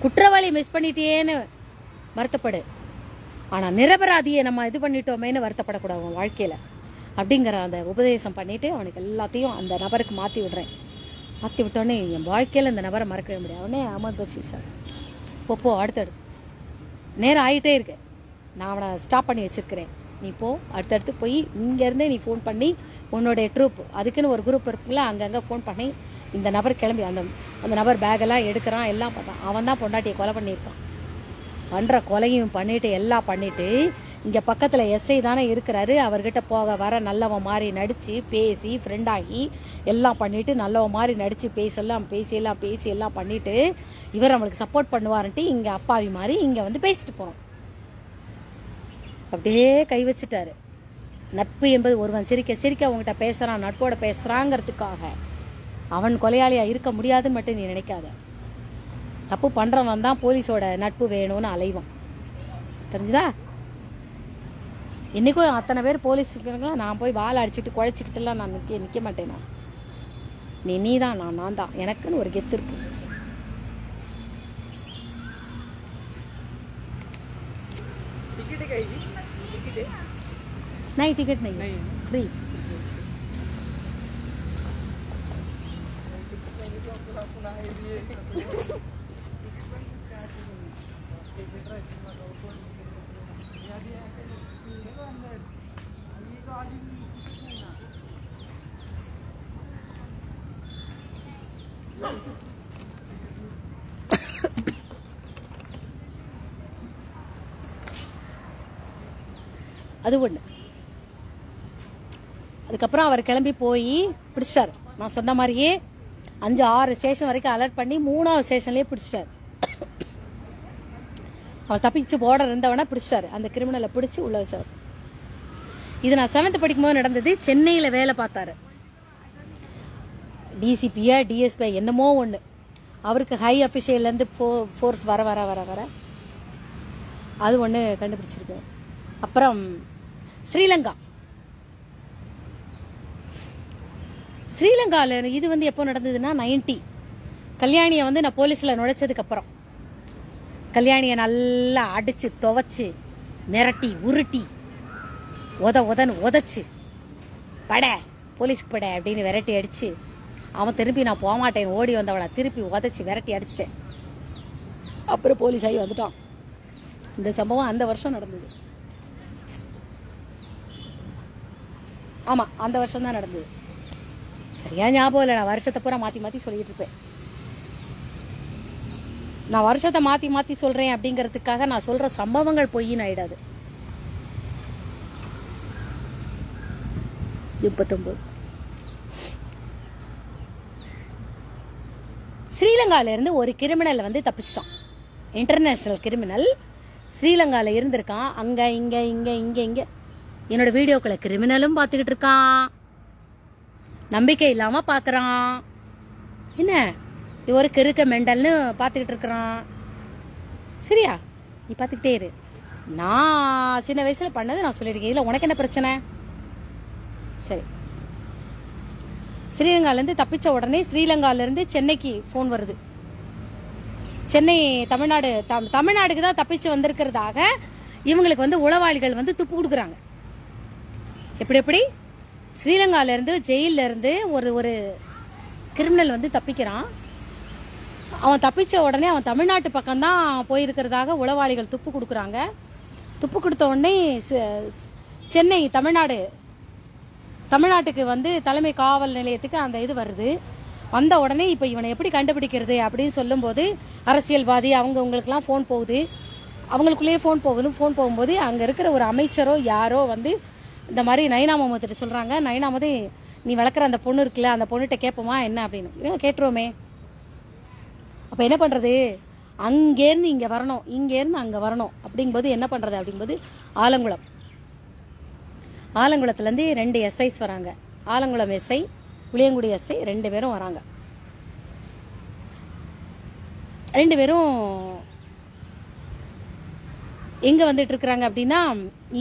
குற்றவாளி மிஸ் பண்ணிட்டேன்னு வருத்தப்படு, ஆனா நிரபராதியை நம்ம இது பண்ணிட்டோமேன்னு வருத்தப்படக்கூடாது உன் வாழ்க்கையில. அப்படிங்கிற அந்த உபதேசம் பண்ணிவிட்டு அவனுக்கு எல்லாத்தையும் அந்த நபருக்கு மாற்றி விடுறேன். மாற்றி விட்டோடனே என் வாழ்க்கையில் இந்த நபரை மறக்கவே முடியாது. அவனே அஹமத் பஷீர் சார் போ அடுத்தடுத்து நேரம் ஆகிட்டே இருக்கு, நான் அவனை ஸ்டாப் பண்ணி வச்சுருக்கிறேன், நீ போ அடுத்தடுத்து போய் இங்கேருந்தே நீ ஃபோன் பண்ணி உன்னுடைய ட்ரூப் அதுக்குன்னு ஒரு குரூப் இருக்குல்ல அங்கங்கே ஃபோன் பண்ணி இந்த நபர் கிளம்பி அந்த நபர் பேக்கெல்லாம் எடுக்கிறான், எல்லாம் பண்ணான். அவன் தான் பொண்டாட்டியை கொலை பண்ணியிருக்கான். பண்ணுற கொலையும் பண்ணிவிட்டு எல்லாம் பண்ணிவிட்டு இங்கே பக்கத்தில் எஸ்ஐ தானே இருக்கிறாரு, அவர்கிட்ட போக வர நல்லவன் மாதிரி நடித்து பேசி ஃப்ரெண்டாகி எல்லாம் பண்ணிவிட்டு நல்லவன் மாதிரி நடித்து பேசி எல்லாம் பண்ணிவிட்டு இவர் நம்மளுக்கு சப்போர்ட் பண்ணுவார்ன்ட்டு இங்கே அப்பாவி மாதிரி இங்கே வந்து பேசிட்டு போகிறோம். அப்படியே கை வச்சுட்டாரு. நட்பு என்பது ஒருவன் சிரிக்க சிரிக்க அவங்ககிட்ட பேசுகிறான், நட்போட பேசுகிறாங்கிறதுக்காக அவன் கொலையாளியாக இருக்க முடியாதுன்னு மட்டும் நீ நினைக்காத. தப்பு பண்ணுறவன் தான் போலீஸோட நட்பு வேணும்னு அலைவான், தெரிஞ்சுதா? இன்றைக்கும் அத்தனை பேர் போலீஸ் இருக்கிறாங்களா, நான் போய் வாழை அடிச்சுட்டு குழைச்சிக்கிட்டுலாம் நான் நிற்க மாட்டேன். நீ தான் நான் தான், எனக்குன்னு ஒரு கெத்து இருக்கு. नहीं टिकट नहीं फ्री। அது ஒன்று. அதுக்கப்புறம் அவர் கிளம்பி போய் பிடிச்சிட்டாரு. நான் சொன்ன மாதிரியே 5-6 ஸ்டேஷன் வரைக்கும் அலர்ட் பண்ணி 3ஆவது ஸ்டேஷன்லேயே பிடிச்சிட்டாரு. அவர் தப்பிச்சு போர்டர் இருந்தவனா பிடிச்சிட்டாரு. அந்த கிரிமினலை பிடிச்சி உள்ள வச்சார். இது நான் 7th படிக்கும்போது நடந்தது. சென்னையில் வேலை பார்த்தாரு. டிசிபியா டிஎஸ்பி என்னமோ ஒன்று. அவருக்கு ஹை அஃபிஷியல்லேருந்து ஃபோர்ஸ் வர வர வர வர அது ஒன்று கண்டுபிடிச்சிருக்கு. அப்புறம் ஸ்ரீலங்காவில் இது வந்து எப்போ நடந்ததுன்னா 90 கல்யாணியை வந்து நான் போலீஸில் நுழைச்சதுக்கு அப்புறம் கல்யாணியை நல்லா அடிச்சு துவைச்சு மிரட்டி உருட்டி உதன்னு உதச்சு பட போலீஸ்க்கு பட அப்படின்னு விரட்டி அடிச்சு அவன் திருப்பி நான் போகமாட்டேன் ஓடி வந்தவளை திருப்பி உதச்சி விரட்டி அடிச்சிட்டேன். அப்புறம் போலீஸ் ஆகி வந்துட்டான். இந்த சம்பவம் அந்த வருஷம் நடந்தது. ஆமா, அந்த வருஷம் தான் நடந்தது. சரியா ஞாபகம் இல்லை. நான் வருஷத்தை பூரா மாத்தி சொல்லிட்டு இருப்பேன். நான் வருஷத்தை மாத்தி சொல்றேன் அப்படிங்கறதுக்காக நான் சொல்ற சம்பவங்கள் பொய்ன்னு ஆயிடாது. 39 ஸ்ரீலங்கால இருந்து ஒரு கிரிமினல் வந்து தப்பிச்சிட்டான். இன்டர்நேஷனல் கிரிமினல் ஸ்ரீலங்கால இருந்திருக்கான். அங்க இங்க இங்க இங்க இங்க என்னோட வீடியோக்களை கிரிமினலும் பார்த்துக்கிட்டு இருக்கான். நம்பிக்கை இல்லாம பாக்குறான். என்ன இது ஒரு கிறுக்க மெண்டல்னு பார்த்துக்கிட்டு இருக்கிறான். சரியா, நீ பார்த்துக்கிட்டே இரு. நான் சின்ன வயசுல பண்ணது நான் சொல்லியிருக்கேன். இல்லை உனக்கு என்ன பிரச்சனை? சரி, ஸ்ரீலங்காலேருந்து தப்பிச்ச உடனே ஸ்ரீலங்காலேருந்து சென்னைக்கு ஃபோன் வருது. சென்னை தமிழ்நாடுக்கு தான் தப்பிச்சு வந்திருக்கிறதாக இவங்களுக்கு வந்து உளவாளிகள் வந்து துப்பு கொடுக்குறாங்க. எப்படி ஸ்ரீலங்கால இருந்து ஜெயில இருந்து ஒரு கிரிமினல் வந்து தப்பிக்கிறான். அவன் தப்பிச்ச உடனே அவன் தமிழ்நாட்டு பக்கம் தான் போயிருக்கிறதாக உளவாளிகள் துப்பு கொடுக்குறாங்க. துப்பு கொடுத்த உடனே சென்னை தமிழ்நாட்டுக்கு வந்து தலைமை காவல் நிலையத்துக்கு அந்த இது வருது. வந்த உடனே இப்ப இவனை எப்படி கண்டுபிடிக்கிறது அப்படின்னு சொல்லும் போது அரசியல்வாதி அவங்களுக்குலாம் போன் போகுது. அவங்களுக்குள்ளேயே போன் போகும்போது அங்க இருக்கிற ஒரு அமைச்சரோ யாரோ வந்து இந்த மாதிரி நைனா முகமது சொல்றாங்க. நைனா முகமது, நீ வளர்க்குற அந்த பொண்ணு இருக்குல்ல, அந்த பொண்ணுகிட்ட கேட்போமா என்ன அப்படின்னு. கேட்டுருவோமே. அப்ப என்ன பண்றது? அங்கேருந்து இங்க வரணும், இங்கேருந்து அங்க வரணும் அப்படிங்கும்போது என்ன பண்றது அப்படிங்கும்போது ஆலங்குளத்துல இருந்து 2 எஸ்ஐஸ் வராங்க. ஆலங்குளம் எஸ்ஐ, புளியங்குடி எஸ்ஐ 2 பேரும் வராங்க. 2 பேரும் எங்க வந்துட்டு இருக்கிறாங்க அப்படின்னா,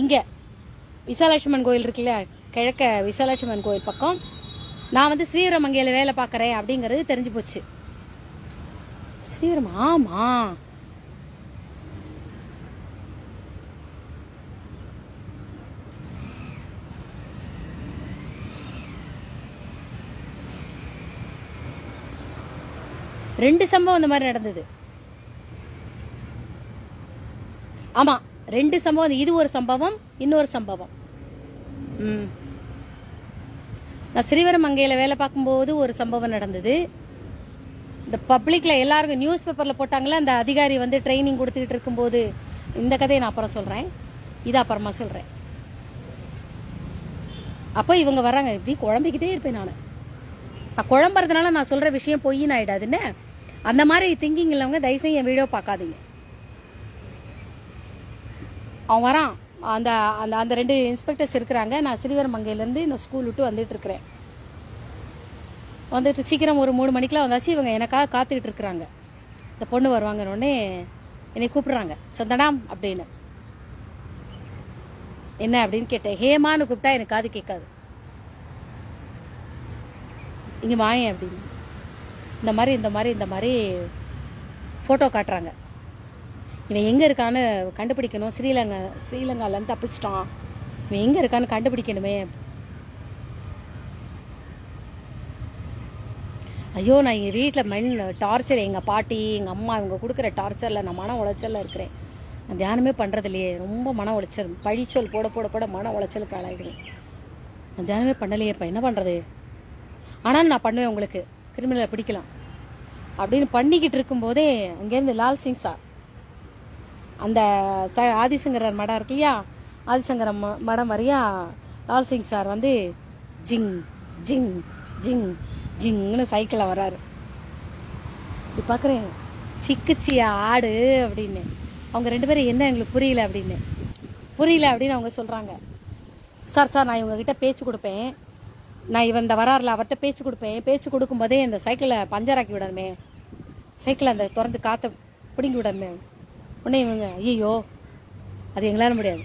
இங்க விசாலாட்சுமன் கோயில் இருக்குல்ல, கிழக்க விசாலாட்சுமன் கோயில் பக்கம். நான் வந்து ஸ்ரீரமங்கையில வேலை பார்க்கறேன் அப்படிங்கறது தெரிஞ்சு போச்சு. ஸ்ரீரம், ஆமா, 2 சம்பவம் இந்த மாதிரி நடந்தது. ஆமா, 2 சம்பவம். இது ஒரு சம்பவம், இன்னொரு சம்பவம். நான் ஸ்ரீவரம் மங்கையில வேலை பார்க்கும்போது ஒரு சம்பவம் நடந்தது. இந்த பப்ளிக்ல எல்லாருக்கும் நியூஸ் பேப்பர்ல போட்டாங்களா, அந்த அதிகாரி வந்து ட்ரைனிங் கொடுத்துக்கிட்டு இருக்கும்போது. இந்த கதையை நான் அப்புறம் சொல்றேன், இது அப்புறமா சொல்றேன். அப்போ இவங்க வர்றாங்க, இப்படி குழம்பிக்கிட்டே இருப்பேன் நான் குழம்புறதுனால நான் சொல்ற விஷயம் பொய்ன்னு ஆயிடாதுன்னு. அந்த மாதிரி திங்கிங் இல்லவங்க தயவுசெய்து என் வீடியோ பார்க்காதீங்க. அவன் வரான், அந்த அந்த அந்த 2 இன்ஸ்பெக்டர்ஸ் இருக்கிறாங்க. நான் ஸ்ரீவரம் மங்கையிலேருந்து நான் ஸ்கூல் விட்டு வந்துட்டு இருக்கிறேன். வந்துட்டு சீக்கிரம் ஒரு 3 மணிக்கெலாம் வந்தாச்சு. இவங்க எனக்காக காத்துக்கிட்டு இருக்கிறாங்க. இந்த பொண்ணு வருவாங்கன்னொடனே என்னை கூப்பிடுறாங்க, சந்தனாம் அப்படின்னு. என்ன அப்படின்னு கேட்டேன். ஹேமான்னு கூப்பிட்டா எனக்கு காது கேட்காது. இங்கே வாயேன் அப்படின்னு. இந்த மாதிரி ஃபோட்டோ காட்டுறாங்க. இவன் எங்கே இருக்கான்னு கண்டுபிடிக்கணும். ஸ்ரீலங்காலேருந்து தப்பிச்சிட்டான். இவன் எங்கே இருக்கான்னு கண்டுபிடிக்கணுமே. ஐயோ, நான் எங்கள் வீட்டில் டார்ச்சர், எங்கள் பாட்டி எங்கள் அம்மா இவங்க கொடுக்குற டார்ச்சரில் நான் மன உளைச்சலில் இருக்கிறேன். நான் தியானமே பண்ணுறது இல்லையே, ரொம்ப மன உளைச்சல். பழிச்சொல் போட போட போட மன உளைச்சலுக்கு ஆளாயிடுவேன். நான் தியானமே பண்ணலையே, இப்போ என்ன பண்ணுறது? ஆனாலும் நான் பண்ணுவேன், உங்களுக்கு கிரிமினலை பிடிக்கலாம் அப்படின்னு பண்ணிக்கிட்டு இருக்கும்போதே அங்கேருந்து லால் சிங் சார், அந்த ஆதிசங்கரர் மடம் இருக்கு இல்லையா, ஆதிசங்கர மடம் வரையா லால் சிங் சார் வந்து ஜிங் ஜிங் ஜிங் ஜிங்னு சைக்கிளில் வர்றாரு. இப்படி பார்க்குறேன், சிக்குச்சியா ஆடு அப்படின்னு. அவங்க 2 பேரும் என்ன எங்களுக்கு புரியல அப்படின்னு அவங்க சொல்கிறாங்க. சார் நான் இவங்ககிட்ட பேச்சு கொடுப்பேன், நான் இவன் இந்த வராருல அவர்கிட்ட பேச்சு கொடுப்பேன். பேச்சு கொடுக்கும்போதே இந்த சைக்கிளை பஞ்சராக்கி விடணுமே, சைக்கிளை அந்த திறந்து காற்றை பிடுங்கி விடணுமே. உடனே இவங்க, ஐயோ அது எங்களால் முடியாது,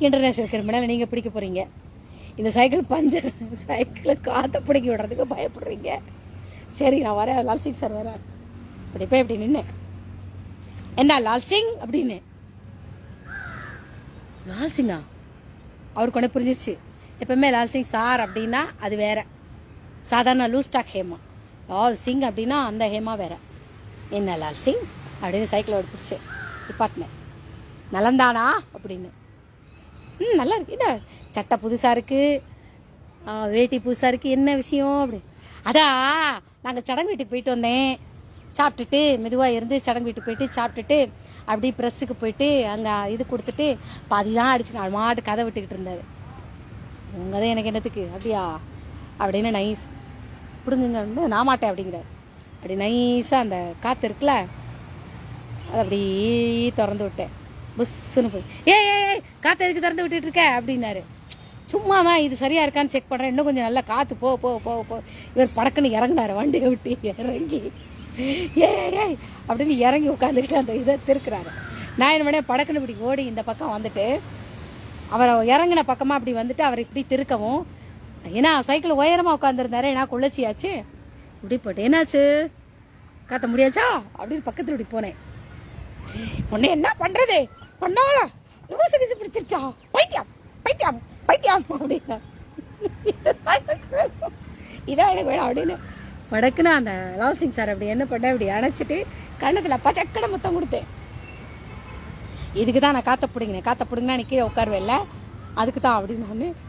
இன்டர்நேஷனல் கிரிமினல் நீங்கள் பிடிக்க போகிறீங்க, இந்த சைக்கிளை காற்றை பிடிங்கி விடுறதுக்கு பயப்படுறீங்க. சரி நான் வரேன், லால் சிங் சார் வரேன். அப்படி போய் இப்படி நின்று, என்ன லால் சிங் அப்படின்னு. லால் சிங்கா? அவருக்கு ஒன்று புரிஞ்சிச்சு. எப்பவுமே லால் சிங் சார் அப்படின்னா அது வேற, சாதாரண லூஸ் டாக் ஹேமா. லால் சிங் அப்படின்னா அந்த ஹேமா வேற. என்ன லால் சிங் அப்படின்னு சைக்கிளை பிடிச்சி டிபார்ட்மெண்ட் நலந்தானா அப்படின்னு. நல்லா இருக்கு, என்ன சட்டை புதுசாக இருக்கு, வேட்டி புதுசாக இருக்கு, என்ன விஷயம் அப்படி. அதான் நாங்கள் சடங்கு வீட்டுக்கு போயிட்டு வந்தேன், சாப்பிட்டுட்டு மெதுவாக இருந்து சடங்கு வீட்டுக்கு போயிட்டு சாப்பிட்டுட்டு அப்படி ப்ரெஸ்ஸுக்கு போயிட்டு அங்கே இது கொடுத்துட்டு பாதி தான் அடிச்சுங்க மாட்டு கதை விட்டுக்கிட்டு இருந்தாரு. உங்கள் தான் எனக்கு என்னத்துக்கு அப்படியா அப்படின்னு நைஸ் பிடுங்குங்க நான் மாட்டேன் அப்படிங்கிறார். அப்படி நைஸாக அந்த காற்று இருக்குல்ல அதை அப்படி திறந்து விட்டேன். புஸ்ஸுன்னு போய் ஏய் காற்று எதுக்கு திறந்து விட்டுட்டு இருக்க அப்படின்னாரு. சும்மா தான் இது சரியா இருக்கான்னு செக் பண்ணுறேன், இன்னும் கொஞ்சம் நல்லா காற்று போ போ போ போ. இவர் படக்குன்னு இறங்கினாரு, வண்டியை விட்டு இறங்கி ஏய் அப்படின்னு இறங்கி உட்காந்துக்கிட்டு அந்த இதை திருக்குறாரு. நான் என்ன பண்ணேன், படக்குன்னு இப்படி ஓடி இந்த பக்கம் வந்துட்டு அவரை இறங்கின பக்கமாக அப்படி வந்துட்டு அவரை இப்படி திருக்கவும், ஏன்னா சைக்கிள் உயரமாக உட்காந்துருந்தாரு, ஏன்னா குளிர்ச்சியாச்சு. இப்படி போட்டு என்னாச்சு காத்த முடியாச்சா அப்படின்னு பக்கத்தில் இப்படி போனேன். உன்னை என்ன பண்றது பண்ணால லூசு கிசு பிடிச்சிருச்சா, பைத்தியம் பைத்தியம் பைத்தியம் அப்படின்னா இதான் எனக்கு வேணும் அப்படின்னு வடக்குன்னு அந்த லால் சிங் சார் அப்படி என்ன பண்ண அப்படி அணைச்சிட்டு கண்ணத்துல பச்சக்கடை முத்தம் கொடுத்தேன். இதுக்கு தான் நான் காத்த பிடிங்கினா நீ கீழே உட்காருவேல்ல, அதுக்கு தான் அப்படின்னு நான்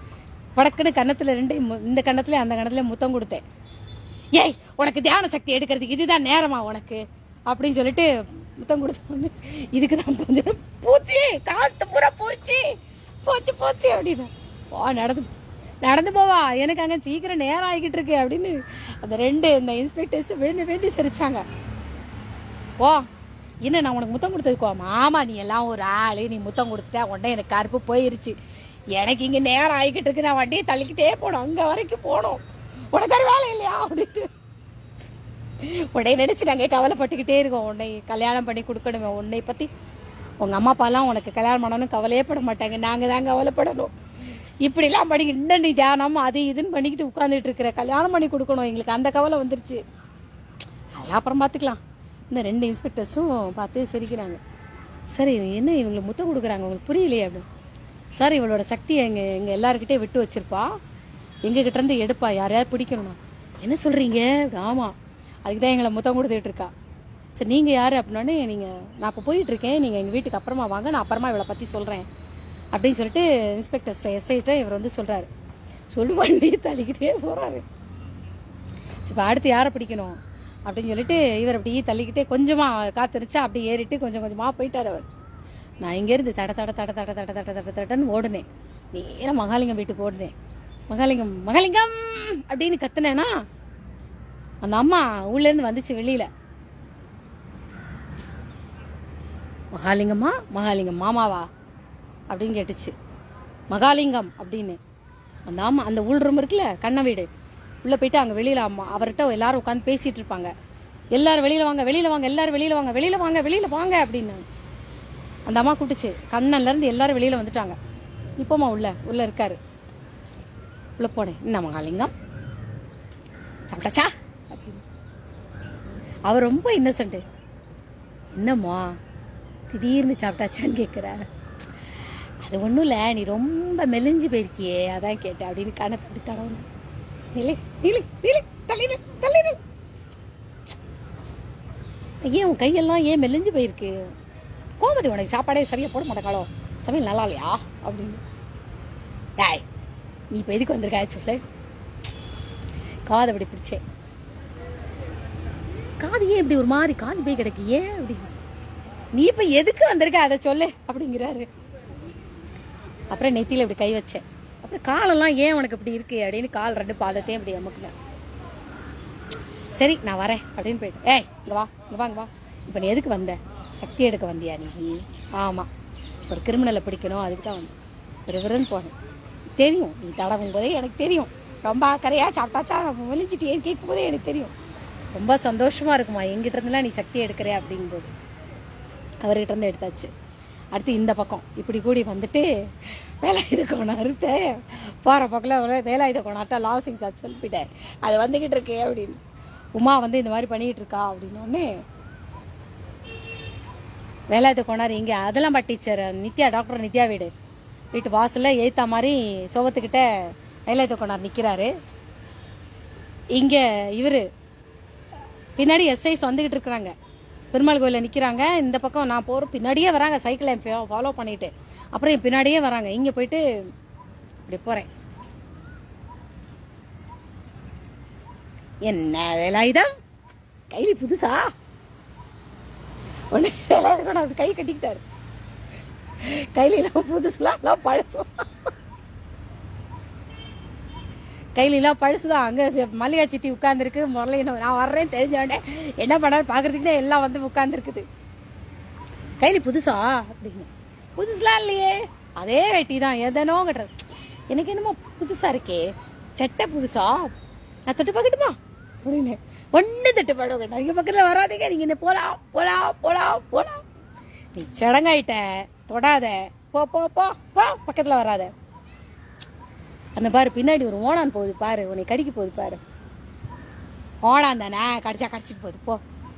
வடக்குன்னு கண்ணத்துல 2 இந்த கண்ணத்துல அந்த கண்ணத்துல முத்தம் கொடுத்தேன். ஏய் உனக்கு தியான சக்தி எடுக்கிறதுக்கு இதுதான் நேரமா உனக்கு அப்படின்னு சொல்லிட்டு முத்தம் கொடுத்தோன்னு இதுக்கு தான் கொஞ்சம் பூச்சி காத்து பூரா பூச்சி போச்சு போச்சு அப்படின்னு நடந்து போவா, எனக்கு அங்கே சீக்கிரம் நேரம் ஆகிக்கிட்டு இருக்கு அப்படின்னு அந்த 2 இந்த இன்ஸ்பெக்டர்ஸ் விழுந்து சிரிச்சாங்க. ஓ என்ன நான் உனக்கு முத்தம் கொடுத்ததுக்கோ, மாமா நீ எல்லாம் ஒரு ஆளு, நீ முத்தம் கொடுத்துட்டா உடனே எனக்கு கருப்பு போயிருச்சு, எனக்கு இங்கே நேரம் ஆகிக்கிட்டு இருக்கு, நான் வண்டியை தள்ளிக்கிட்டே போனோம், அங்கே வரைக்கும் போனோம், உனக்கு ஒரு வேலை இல்லையா அப்படின்ட்டு உடனே நினைச்சு நாங்கள் கவலைப்பட்டுக்கிட்டே இருக்கோம். உன்னை கல்யாணம் பண்ணி கொடுக்கணுமே, உன்னை பற்றி உங்கள் அம்மா அப்பாலாம் உனக்கு கல்யாணம் பண்ணணும்னு கவலையே பட மாட்டாங்க, நாங்கள் தான் கவலைப்படணும். இப்படிலாம் பண்ணி இன்னும் நீ தியானம் அது இதுன்னு பண்ணிக்கிட்டு உட்காந்துட்டு இருக்கிற, கல்யாணம் பண்ணி கொடுக்கணும், எங்களுக்கு அந்த கவலை வந்துருச்சு, அதெல்லாம் அப்புறம் பார்த்துக்கலாம். இந்த 2 இன்ஸ்பெக்டர்ஸும் பார்த்து சிரிக்கிறாங்க. சரி என்ன இவங்களை முத்தம் கொடுக்குறாங்க உங்களுக்கு புரியலையே அப்படின்னு. சார் இவளோட சக்தியை எங்கள் எல்லாருக்கிட்டே விட்டு வச்சிருப்பா, எங்ககிட்ட இருந்து எடுப்பா, யாரையாவது பிடிக்கணும்னா. என்ன சொல்கிறீங்க? ஆமாம் அதுக்கு தான் எங்களை முத்தம் கொடுத்துட்டு இருக்கா. சரி நீங்கள் யார் அப்படின்னோடனே, நான் இப்போ போயிட்டுருக்கேன், நீங்கள் எங்கள் வீட்டுக்கு அப்புறமா வாங்க, நான் அப்புறமா இவளை பற்றி சொல்கிறேன் அப்படின்னு சொல்லிட்டு இன்ஸ்பெக்டர்ஸ்ட்ட எஸ்ஐட்ட இவர் வந்து சொல்கிறாரு. சொல்லி வண்டி தள்ளிக்கிட்டே போகிறாரு. சரி இப்போ அடுத்து யாரை பிடிக்கணும் அப்படின்னு சொல்லிட்டு இவர் அப்படியே தள்ளிக்கிட்டே கொஞ்சமாக காத்திருச்சா அப்படியே ஏறிட்டு கொஞ்சம் கொஞ்சமாக போயிட்டார் அவர். நான் இங்கேருந்து தட தட தட தட தட தட தட தடன்னு ஓடுனேன். நேராக மகாலிங்கம் வீட்டுக்கு ஓடுனேன். மகாலிங்கம் மகாலிங்கம் அப்படின்னு கத்துனேன்னா அந்த அம்மா உள்ளேருந்து வந்துச்சு வெளியில். மகாலிங்கம்மா, மகாலிங்கம் மாமாவா அப்படின்னு கேட்டுச்சு. மகாலிங்கம் அப்படின்னு அந்த அம்மா அந்த உள் ரூம் இருக்குல்ல, கண்ண வீடு, உள்ளே போயிட்டு அங்கே வெளியில் அம்மா அவர்கிட்ட எல்லாரும் உட்காந்து பேசிகிட்டு இருப்பாங்க. எல்லாரும் வெளியில் வாங்க, வெளியில் வாங்க, எல்லாரும் வெளியில் வாங்க, வெளியில் வாங்க, வெளியில் வாங்க அப்படின்னு அந்த அம்மா கூப்பிட்டுச்சு. கண்ணன்லேருந்து எல்லாரும் வெளியில் வந்துட்டாங்க. இப்போம்மா உள்ளே இருக்காரு. உள்ளே போனேன். என்ன மகாலிங்கம் சாப்பிட்டாச்சா அப்படின்னு. அவர் ரொம்ப இன்னசென்ட்டு. என்னம்மா திடீர்னு சாப்பிட்டாச்சான்னு கேட்குற. அது ஒன்றும் இல்லை, நீ ரொம்ப மெலிஞ்சு போயிருக்கியே அதான் கேட்டேன் அப்படின்னு கணக்கு அப்படி தடவை. நிலை நிலை நிலை தள்ளிடு தள்ளிடு. ஏன் உன் கையெல்லாம் ஏன் மெலிஞ்சு போயிருக்கு? கோமதி உனக்கு சாப்பாடே சரியாக போட மாட்டேங்காலோ, சமையல் நல்லா இல்லையா அப்படின்னு. ஏய் நீ இப்போ எதுக்கு வந்திருக்கா சொல்லு. காது அப்படி பிடிச்சேன். காது ஏன் இப்படி ஒரு மாதிரி காது போய் கிடக்கு ஏன் அப்படின்னு. நீ இப்போ எதுக்கு வந்திருக்க அதை சொல்லு அப்படிங்கிறாரு. அப்புறம் நெத்தியில் இப்படி கை வச்சேன். அப்புறம் காலெல்லாம் ஏன் உனக்கு இப்படி இருக்கு அப்படின்னு கால் 2 பாதத்தையும் இப்படி அமுக்குனேன். சரி நான் வரேன் அப்படின்னு போயிட்டு, ஏய் இங்கே வா இங்கே வா இங்கே வா. இப்போ நீ எதுக்கு வந்த? சக்தி எடுக்க வந்தியா நீ? ஆமாம், ஒரு கிரிமினலை பிடிக்கணும் அதுக்கு தான் வந்து விறுவிறுன்னு போனேன். தெரியும் நீ தடவும் போதே எனக்கு தெரியும். ரொம்ப அக்கறையா சாப்பிட்டாச்சா மெலிஞ்சிட்டு ஏன் கேட்கும் போதே எனக்கு தெரியும். ரொம்ப சந்தோஷமாக இருக்குமா எங்கிட்ட இருந்துலாம் நீ சக்தி எடுக்கிற அப்படிங்கும்போது. அவர்கிட்ட இருந்து எடுத்தாச்சு. அடுத்து இந்த பக்கம் இப்படி கூடி வந்துட்டு வேலாயுத கோணார்கிட்ட போகிற பக்கத்தில் வேலாயுத கோணார்ட்ட லாசிங் சார் சொல்லிவிட்டேன் அது வந்துக்கிட்டு இருக்கே அப்படின்னு. உமா வந்து இந்த மாதிரி பண்ணிக்கிட்டு இருக்கா அப்படின்னோடனே வேலாயுத கோணார் இங்கே அதெல்லாம் டீச்சர் நித்யா, டாக்டர் நித்யா வீட்டு வாசலில் ஏற்ற மாதிரி சோகத்துக்கிட்ட வேலாயுத கோணார் நிற்கிறாரு. இங்கே இவர் பின்னாடி எஸ்ஐஸ் வந்துக்கிட்டு இருக்கிறாங்க. பெருமாள் கோயிலில் நிற்கிறாங்க. இந்த பக்கம் நான் போகிற பின்னாடியே வராங்க, சைக்கிளை ஃபாலோ பண்ணிட்டு. அப்புறம் என் பின்னாடியே வராங்க. இங்கே போயிட்டு இப்படி போகிறேன். என்ன வேலாயுதம் கையில் புதுசா ஒன்று வேலாயுதம் அப்படி கை கட்டிக்கிட்டாரு. கையிலாம் புதுசுலாம் பழசும், கையிலாம் பழசுதான். அங்கே மல்லிகா சித்தி உட்காந்துருக்கு. முதல்ல நான் வர்றேன் தெரிஞ்சவனே என்ன பண்ணாரு பார்க்கறதுக்கு எல்லாம் வந்து உட்காந்துருக்குது. கையில் புதுசா அப்படின்னு. புதுசுலாம் இல்லையே, அதே வெட்டி தான் எதனோ கட்டுறது. எனக்கு என்னமோ புதுசா இருக்கே, சட்டை புதுசா, நான் தொட்டு பார்க்கட்டுமா அப்படின்னு. ஒன்று தொட்டு பாடம் கேட்டா இங்கே பக்கத்தில் வராதீங்க, நீங்கள் என்ன போலாம் போலாம் போலாம் போலாம். நீ சடங்காயிட்ட தொடாத, போ போ போ போ பக்கத்தில் வராத. அந்த பாரு பின்னாடி ஒரு ஓணான் போகுது பாரு, உன்னை கடிக்க போகுது பாரு. ஓணான் தானே, கடிச்சா கடிச்சிட்டு போகுது. போ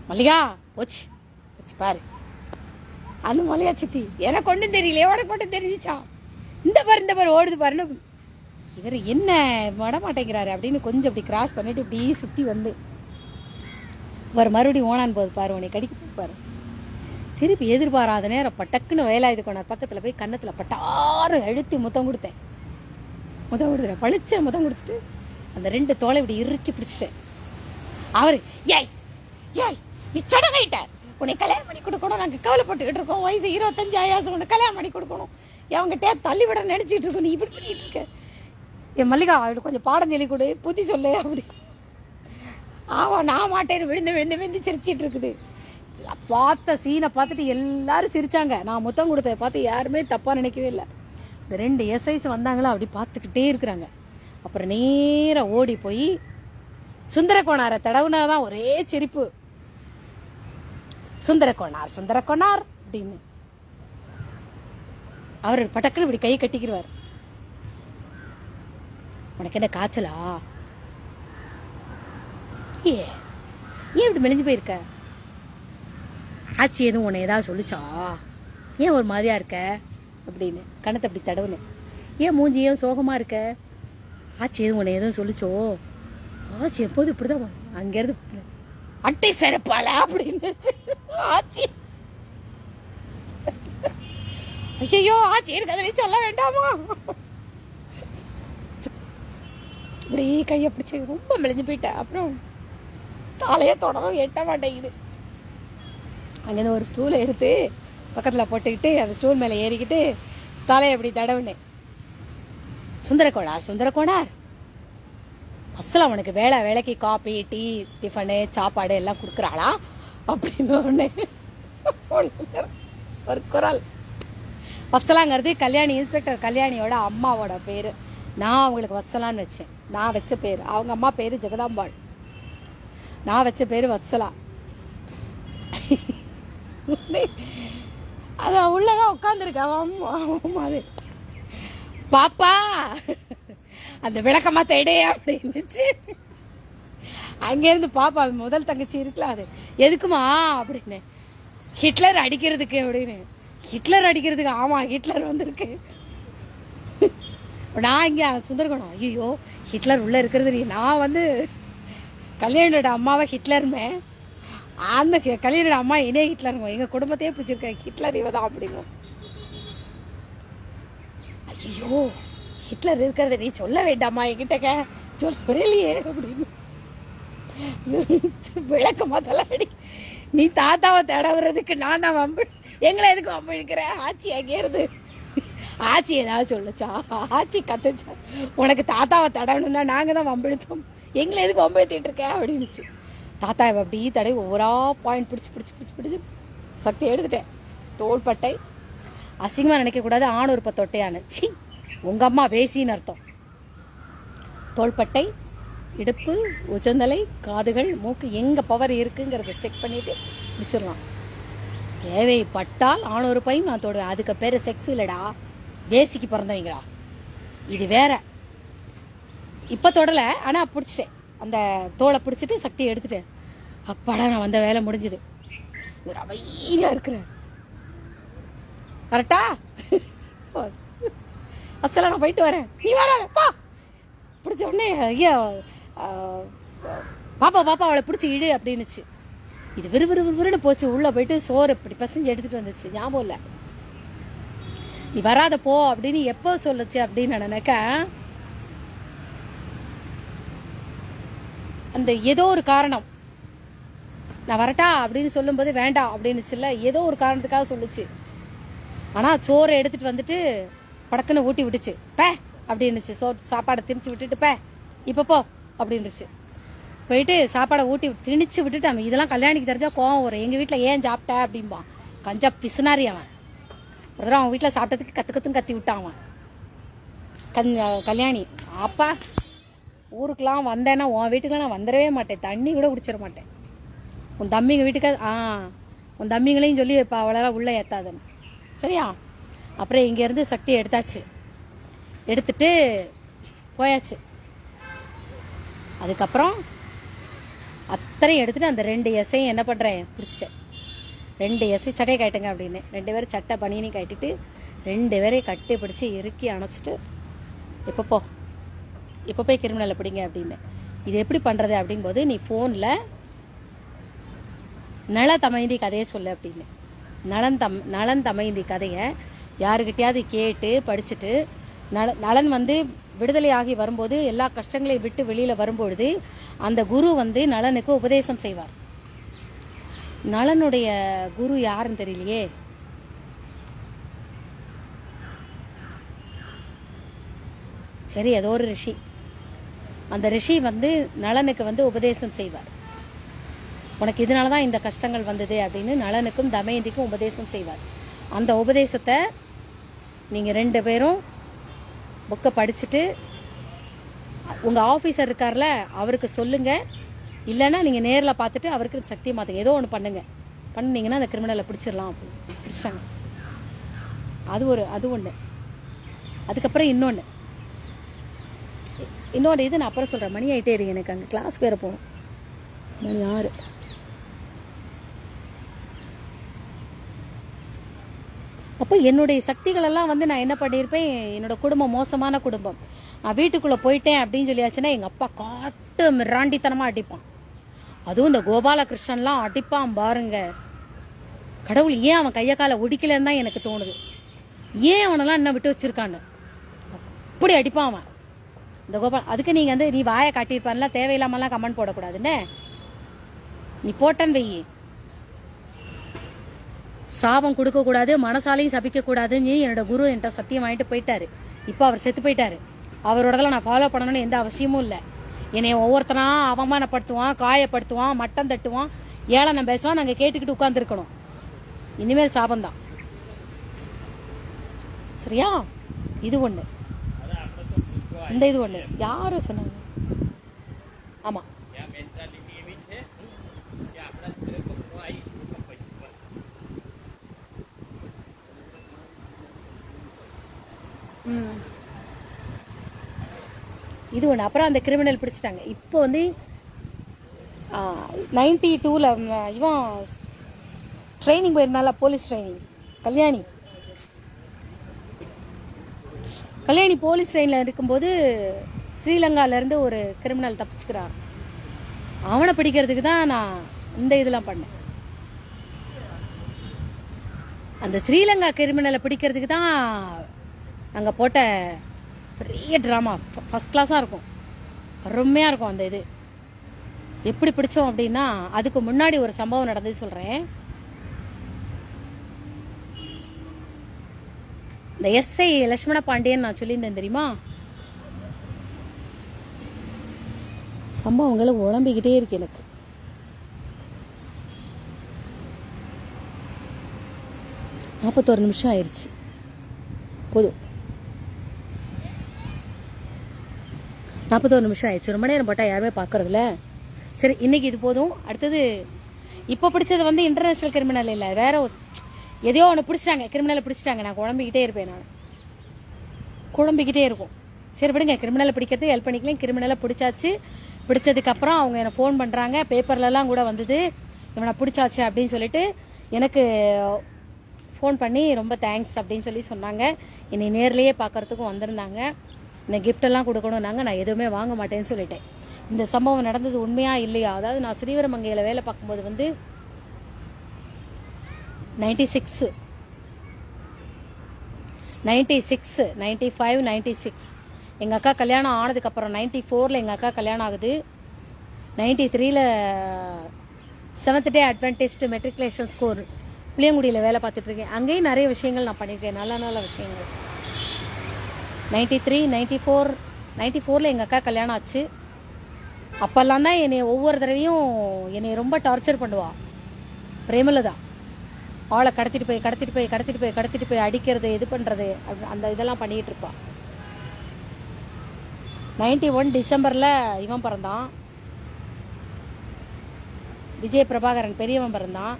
மல்லிகா போச்சு போச்சு பாரு. அந்த மல்லிகா சித்தி எனக்கு ஒன்றும் தெரியல, உனக்கு மட்டும் தெரிஞ்சிச்சா? இந்த பாரு ஓடுது பாருன்னு. இவர் என்ன விட மாட்டேங்கிறாரு அப்படின்னு கொஞ்சம் அப்படி கிராஸ் பண்ணிட்டு இப்படி சுற்றி வந்து பாரு மறுபடியும் ஓணான் போகுது பாரு, உன்னை கடிக்க போகுது பாரு. திருப்பி எதிர்பாராத நேரம் பட்டக்குன்னு வேலாயுத கோணார் பக்கத்தில் போய் கன்னத்தில் பட்டாறு அழுத்தி முத்தம் கொடுத்தேன். முத்தம் கொடுத்துட்டேன், பழிச்ச முத்தம் கொடுத்துட்டு அந்த 2 தோலை இப்படி இறுக்கி பிடிச்சிட்டேன். அவரு ஏய் ஏய் நீ சடங்காயிட்ட, உன்னை கல்யாணம் பண்ணி கொடுக்கணும், நாங்கள் கவலைப்பட்டுக்கிட்டு இருக்கோம், வயசு 25 ஆயாசம், உன்னை கல்யாணம் பண்ணி கொடுக்கணும், அவங்ககிட்ட தள்ளிவிட நினைச்சிட்டு இருக்கோம், நீ இப்படி பண்ணிட்டு இருக்க. என் மல்லிகா அவளுக்கு கொஞ்சம் பாடம் சொல்லி கொடு, புத்தி சொல்லு அப்படி. ஆமாம் நான் மாட்டேன்னு விழுந்து விழுந்து விழுந்து சிரிச்சிட்டு இருக்குது. பார்த்த சீனை பார்த்துட்டு எல்லாரும் சிரிச்சாங்க. நான் முத்தம் கொடுத்ததை பார்த்து யாருமே தப்பா நினைக்கவே இல்லை. இந்த 2 எஸ்ஐஸ் வந்தாங்களா அப்படி பார்த்துக்கிட்டே இருக்கிறாங்க. அப்புறம் நேரா ஓடி போய் சுந்தரகோணாரை தடவுனாதான் ஒரே சிரிப்பு. சுந்தரகோணார் சுந்தரகோணார் அப்படின்னு அவர் பட்டக்குன்னு இப்படி கை கட்டிக்கிறார். உனக்கு என்ன காய்ச்சலா? ஏன் இப்படி மெலிஞ்சு போயிருக்க? ஆச்சி எதுவும் உன்னை ஏதாவது சொல்லிச்சா? ஏன் ஒரு மாதிரியா இருக்க அப்படின்னு கணத்தை அப்படி தடவுனேன். ஏன் மூஞ்சி ஏன் சோகமா இருக்க? ஆச்சி எதுவும் உன்னை எதுவும் சொல்லிச்சோ? ஆச்சி எப்போது இப்படிதான் அங்கேருந்து அட்டை சிறப்பால அப்படின்னு ஆச்சி. ஐயோ ஆச்சி இருக்கதை சொல்ல வேண்டாமா? இப்படி கையை பிடிச்சி ரொம்ப மெலிஞ்சு போயிட்டேன். அப்புறம் தலையை தொடரும் எட்ட மாட்டேங்குது. அங்கேருந்து ஒரு ஸ்டூலை எடுத்து பக்கத்தில் போட்டுக்கிட்டு அந்த ஸ்டூல் மேலே ஏறிக்கிட்டு தலையை அப்படி தடவுனேன். சுந்தரக்கோணார் அசலாம் உனக்கு வேலைக்கு காபி டீ டிஃபனு சாப்பாடு எல்லாம் கொடுக்குறாளா அப்படின்னு ஒரு குரல். வத்சலாங்கிறது கல்யாணி, இன்ஸ்பெக்டர் கல்யாணியோட அம்மாவோட பேரு. நான் அவங்களுக்கு வத்சலான்னு வச்சேன். நான் வச்ச பேர். அவங்க அம்மா பேரு ஜெகதாம்பாள், நான் வச்ச பேரு வத்சலா. அது உள்ளதான் உட்காந்துருக்க. பாப்பா அந்த விளக்கமா தேடே அப்படின்னுச்சு. அங்கேருந்து பாப்பா முதல் தங்கச்சி இருக்குல்ல, அது எதுக்குமா அப்படின்னு, ஹிட்லர் அடிக்கிறதுக்கு அப்படின்னு. ஹிட்லர் அடிக்கிறதுக்கு? ஆமா ஹிட்லர் வந்திருக்கு. நான் இங்க சுந்தரகோணம். ஐயோ ஹிட்லர் உள்ள இருக்கிறது நீ. நான் வந்து கல்யாணோட அம்மாவை ஹிட்லருமே, அந்த கல்யாணோட அம்மா என்னே ஹிட்லருங்க. எங்க குடும்பத்தையே பிடிச்சிருக்கேன், ஹிட்லர் இவதான் அப்படிங்கும். ஐயோ ஹிட்லர் இருக்கிறத நீ சொல்ல வேண்டாமா என்கிட்ட, சொல்லவே இல்லையே அப்படின்னு விளக்கமா தலாடி. நீ தாத்தாவை தடவுறதுக்கு நான் தான் வம்பு, எங்களை எதுக்கு வம்பு இழுக்கிற? ஆச்சி அங்கேருந்து ஆச்சி ஏதாவது சொல்லுச்சா? ஆச்சி கத்துச்சா உனக்கு தாத்தாவை தடவணும்னா நாங்க தான் வம்பு இழுத்தோம், எங்களை எதுக்கு வம்பு இழுத்திட்டு இருக்க அப்படின்னுச்சு. தாத்தாவை அப்படி தடவை ஒவ்வொரு பாயிண்ட் பிடிச்சி சக்தி எடுத்துட்டேன். தோள்பட்டை அசிங்கமா நினைக்க கூடாது, ஆணூர்ப்ப தொட்டையான. சி உங்க அம்மா வேசின்னு அர்த்தம். தோள்பட்டை, இடுப்பு, உச்சந்தலை, காதுகள், மூக்கு எங்க பவர் இருக்குங்கிறத செக் பண்ணிட்டு பிடிச்சிடலாம். தேவைப்பட்டால் ஆணூர்ப்பையும் நான் தொடுவேன். அதுக்கு பேரு செக்ஸ் இல்லடா, வேசிக்கு பிறந்தவங்களா. இது வேற. இப்ப தொடல, ஆனா பிடிச்சிட்டேன். அந்த தோலை பிடிச்சிட்டு சக்தியை எடுத்துட்டேன். அப்பாடா நான் வந்த வேலை முடிஞ்சது. ஒரு அமைதியா இருக்கிறேன். கரெக்டா? அசல நான் போயிட்டு வரேன், நீ வரப்பா. பிடிச்ச உடனே ஐயா பாப்பா அவளை பிடிச்சி இடு அப்படின்னுச்சு. இது விறுவிறுன்னு போச்சு. உள்ள போயிட்டு சோறு இப்படி பசஞ்சு எடுத்துட்டு வந்துச்சு. ஞாபகம் இல்ல, நீ வராத போ அப்படின்னு எப்போ சொல்லுச்சு அப்படின்னு நினைக்க, அந்த ஏதோ ஒரு காரணம், நான் வரட்டா அப்படின்னு சொல்லும் போது வேண்டாம் அப்படின்னுச்சுல்ல, ஏதோ ஒரு காரணத்துக்காக சொல்லுச்சு. ஆனா சோறை எடுத்துட்டு வந்துட்டு படக்குன்னு ஊட்டி விட்டுச்சு. பே அப்படின்னுச்சு. சாப்பாடை திணிச்சு விட்டுட்டு பே இப்ப போ அப்படின்னுச்சு. போயிட்டு சாப்பாடை ஊட்டி திணிச்சு விட்டுட்டு, இதெல்லாம் கல்யாணிக்கு தெரிஞ்சா கோவம் வரும். எங்க வீட்டுல ஏன் சாப்பிட்ட அப்படின்பா. கஞ்சா பிசுனாரி அவன். அவன் வீட்டுல சாப்பிட்டதுக்கு கத்துக்கத்தும் கத்தி விட்டான் அவன். கல்யாணி அப்பா ஊருக்குலாம் வந்தேன்னா உன் வீட்டுக்குலாம் நான் வந்துடவே மாட்டேன், தண்ணி கூட குடிச்சிட மாட்டேன். உன் தம்பிங்க வீட்டுக்கு உன் தம்பிங்களையும் சொல்லி வைப்பா, அவளெல்லாம் உள்ள ஏத்தாதுன்னு. சரியா? அப்புறம் இங்க இருந்து சக்தியை எடுத்தாச்சு. எடுத்துட்டு போயாச்சு. அதுக்கப்புறம் அத்தனையும் எடுத்துட்டு அந்த 2 எஸ்ஸையும் என்ன பண்றேன், பிடிச்சிட்டேன். 2 எஸ்ஸை சட்டையை கட்டுங்க அப்படின்னு 2 பேரும் சட்டை பனியனையும் கட்டிட்டு 2 பேரையும் கட்டி பிடிச்சி இறுக்கி அணைச்சிட்டு, இப்போ போய் கிரிமினலை பிடிங்க அப்படின்னு. இது எப்படி பண்றது அப்படிங்கும்போது, நீ போன்ல நல தமைந்தி கதையை சொல்லு அப்படின்னு. நலன் தமைந்தி கதையை யாருக்கிட்டையாவது கேட்டு படிச்சுட்டு, நலன் வந்து விடுதலை ஆகி வரும்போது எல்லா கஷ்டங்களையும் விட்டு வெளியில வரும்பொழுது அந்த குரு வந்து நலனுக்கு உபதேசம் செய்வார். நலனுடைய குரு யாருன்னு தெரியலையே. சரி, ஏதோ ஒரு ரிஷி. அந்த ரிஷி வந்து நலனுக்கு வந்து உபதேசம் செய்வார். உனக்கு இதனாலதான் இந்த கஷ்டங்கள் வந்தது அப்படின்னு நலனுக்கும் தமயந்திக்கும் உபதேசம் செய்வார். அந்த உபதேசத்தை நீங்க 2 பேரும் புக்கை படிச்சுட்டு உங்க ஆபீசர் இருக்கார்ல அவருக்கு சொல்லுங்க. இல்லைன்னா நீங்க நேர்ல பார்த்துட்டு அவருக்கு சக்தி மாத்துங்க. ஏதோ ஒன்று பண்ணீங்கன்னா அந்த கிரிமினலை பிடிச்சிடலாம். பிடிச்சிட்டாங்க. அது ஒண்ணு. அதுக்கப்புறம் இன்னொன்னு இது நான் அப்புறம் சொல்றேன். மணி ஆயிட்டே இருக்கு, எனக்கு அங்க கிளாஸ் வேற போகணும். மணி 6. அப்போ என்னுடைய சக்திகள் எல்லாம் வந்து நான் என்ன பண்ணியிருப்பேன், என்னோட குடும்பம் மோசமான குடும்பம், நான் வீட்டுக்குள்ள போயிட்டேன் அப்படின்னு சொல்லியாச்சுன்னா எங்க அப்பா காட்டு மிராண்டித்தனமா அடிப்பான். அதுவும் இந்த கோபாலகிருஷ்ணன்லாம் அடிப்பான் பாருங்க. கடவுள் ஏன் அவன் கைய காலை ஒடிக்கலன்னு தான் எனக்கு தோணுது. ஏன் அவனெல்லாம் என்ன விட்டு வச்சிருக்கான்னு அப்படி அடிப்பான் அவன் இந்த கோபால். அதுக்கு நீங்க வந்து நீ வாயை காட்டியிருப்பான்ல, தேவையில்லாமலாம் கமெண்ட் போடக்கூடாதுன்னு நீ போட்டன்னு வெயி. சாபம் கொடுக்க கூடாது, மனசாலையும் சபிக்க கூடாதுன்னு என்னோட குரு என்கிட்ட சத்தியம் வாங்கிட்டு போயிட்டாரு. இப்போ அவர் செத்து போயிட்டாரு. அவரோடதெல்லாம் நான் ஃபாலோ பண்ணணும்னு எந்த அவசியமும் இல்லை. என்னை ஒவ்வொருத்தனா அவமானப்படுத்துவான், காயப்படுத்துவான், மட்டம் தட்டுவான், ஏளனம் பேசுவான். நாங்கள் கேட்டுக்கிட்டு உட்கார்ந்துருக்கணும். இனிமேல் சாபம்தான். சரியா? இது ஒண்ணு, இந்த இது ஒண்ணு. யாரும் சொன்னாங்க? ஆமா, இது ஒண்ணு. அப்புறம் அந்த கிரிமினல் பிடிச்சிட்டாங்க. இப்போ வந்து 92ல இவன் ட்ரைனிங் போயிருந்தால, போலீஸ் ட்ரைனிங். கல்யாணி போலீஸ் ட்ரெயினில் இருக்கும்போது ஸ்ரீலங்கால இருந்து ஒரு கிரிமினல் தப்பிச்சுக்கிறான். அவனை பிடிக்கிறதுக்கு தான் நான் இந்த இதெல்லாம் பண்ணேன். அந்த ஸ்ரீலங்கா கிரிமினலை பிடிக்கிறதுக்கு தான் அங்கே போட்ட பெரிய ட்ராமா. ஃபர்ஸ்ட் கிளாஸாக இருக்கும், அருமையாக இருக்கும். அந்த இது எப்படி பிடிச்சோம் அப்படின்னா, அதுக்கு முன்னாடி ஒரு சம்பவம் நடந்தது சொல்கிறேன். இந்த எஸ்ஐ லட்சுமண பாண்டியன் நான் சொல்லியிருந்தேன் தெரியுமா? சம்பவங்களுக்கு உடம்பிக்கிட்டே இருக்கு எனக்கு. நாற்பத்தோரு நிமிஷம் ஆயிடுச்சு. போதும், 41 நிமிஷம் ஆயிடுச்சு. ரொம்ப நேரம் போட்டா யாருமே பாக்குறதுல. சரி, இன்னைக்கு இது போதும். அடுத்தது இப்போ பிடிச்சது வந்து இன்டர்நேஷனல் கிரிமினல் இல்லை, வேற எதையோ ஒன்று பிடிச்சிட்டாங்க. கிரிமினலை பிடிச்சிட்டாங்க. நான் குழம்பிக்கிட்டே இருப்பேன். நான் குழம்பிக்கிட்டே இருக்கும். சரி விடுங்க, கிரிமினலை பிடிக்கிறது ஹெல்ப் பண்ணிக்கலாம். கிரிமினலை பிடிச்சாச்சு. பிடிச்சதுக்கு அப்புறம் அவங்க எனக்கு ஃபோன் பண்றாங்க. பேப்பர்லலாம் கூட வந்தது இவனை பிடிச்சாச்சு அப்படின்னு சொல்லிட்டு எனக்கு ஃபோன் பண்ணி ரொம்ப தேங்க்ஸ் அப்படின்னு சொல்லி சொன்னாங்க. என்னை நேர்லேயே பார்க்கறதுக்கும் வந்திருந்தாங்க. இந்த கிஃப்டெல்லாம் கொடுக்கணும்னாங்க. நான் எதுவுமே வாங்க மாட்டேன்னு சொல்லிட்டேன். இந்த சம்பவம் நடந்தது உண்மையா இல்லையா? அதாவது நான் ஸ்ரீவரமங்கையில் வேலை பார்க்கும்போது வந்து 96, 95, 96 எங்கள் அக்கா கல்யாணம் ஆனதுக்கப்புறம் 94ல் எங்கள் அக்கா கல்யாணம் ஆகுது. 93ல் 7th Day Adventist matriculation school புளியங்குடியில் வேலை பார்த்துட்டு இருக்கேன். அங்கேயும் நிறைய விஷயங்கள் நான் பண்ணியிருக்கேன், நல்ல நல்ல விஷயங்கள். 93, 94ல் எங்கள் அக்கா கல்யாணம் ஆச்சு. அப்பெல்லாம் தான் என்னை ஒவ்வொரு தடவையும் என்னை ரொம்ப டார்ச்சர் பண்ணுவா பிரேமலதா. ஆளை கடத்திட்டு போய் அடிக்கிறது, இது பண்ணுறது, அந்த இதெல்லாம் பண்ணிகிட்டு இருப்பா. 91 டிசம்பரில் இவன் பிறந்தான், விஜய் பிரபாகரன் பெரியவன் பிறந்தான்.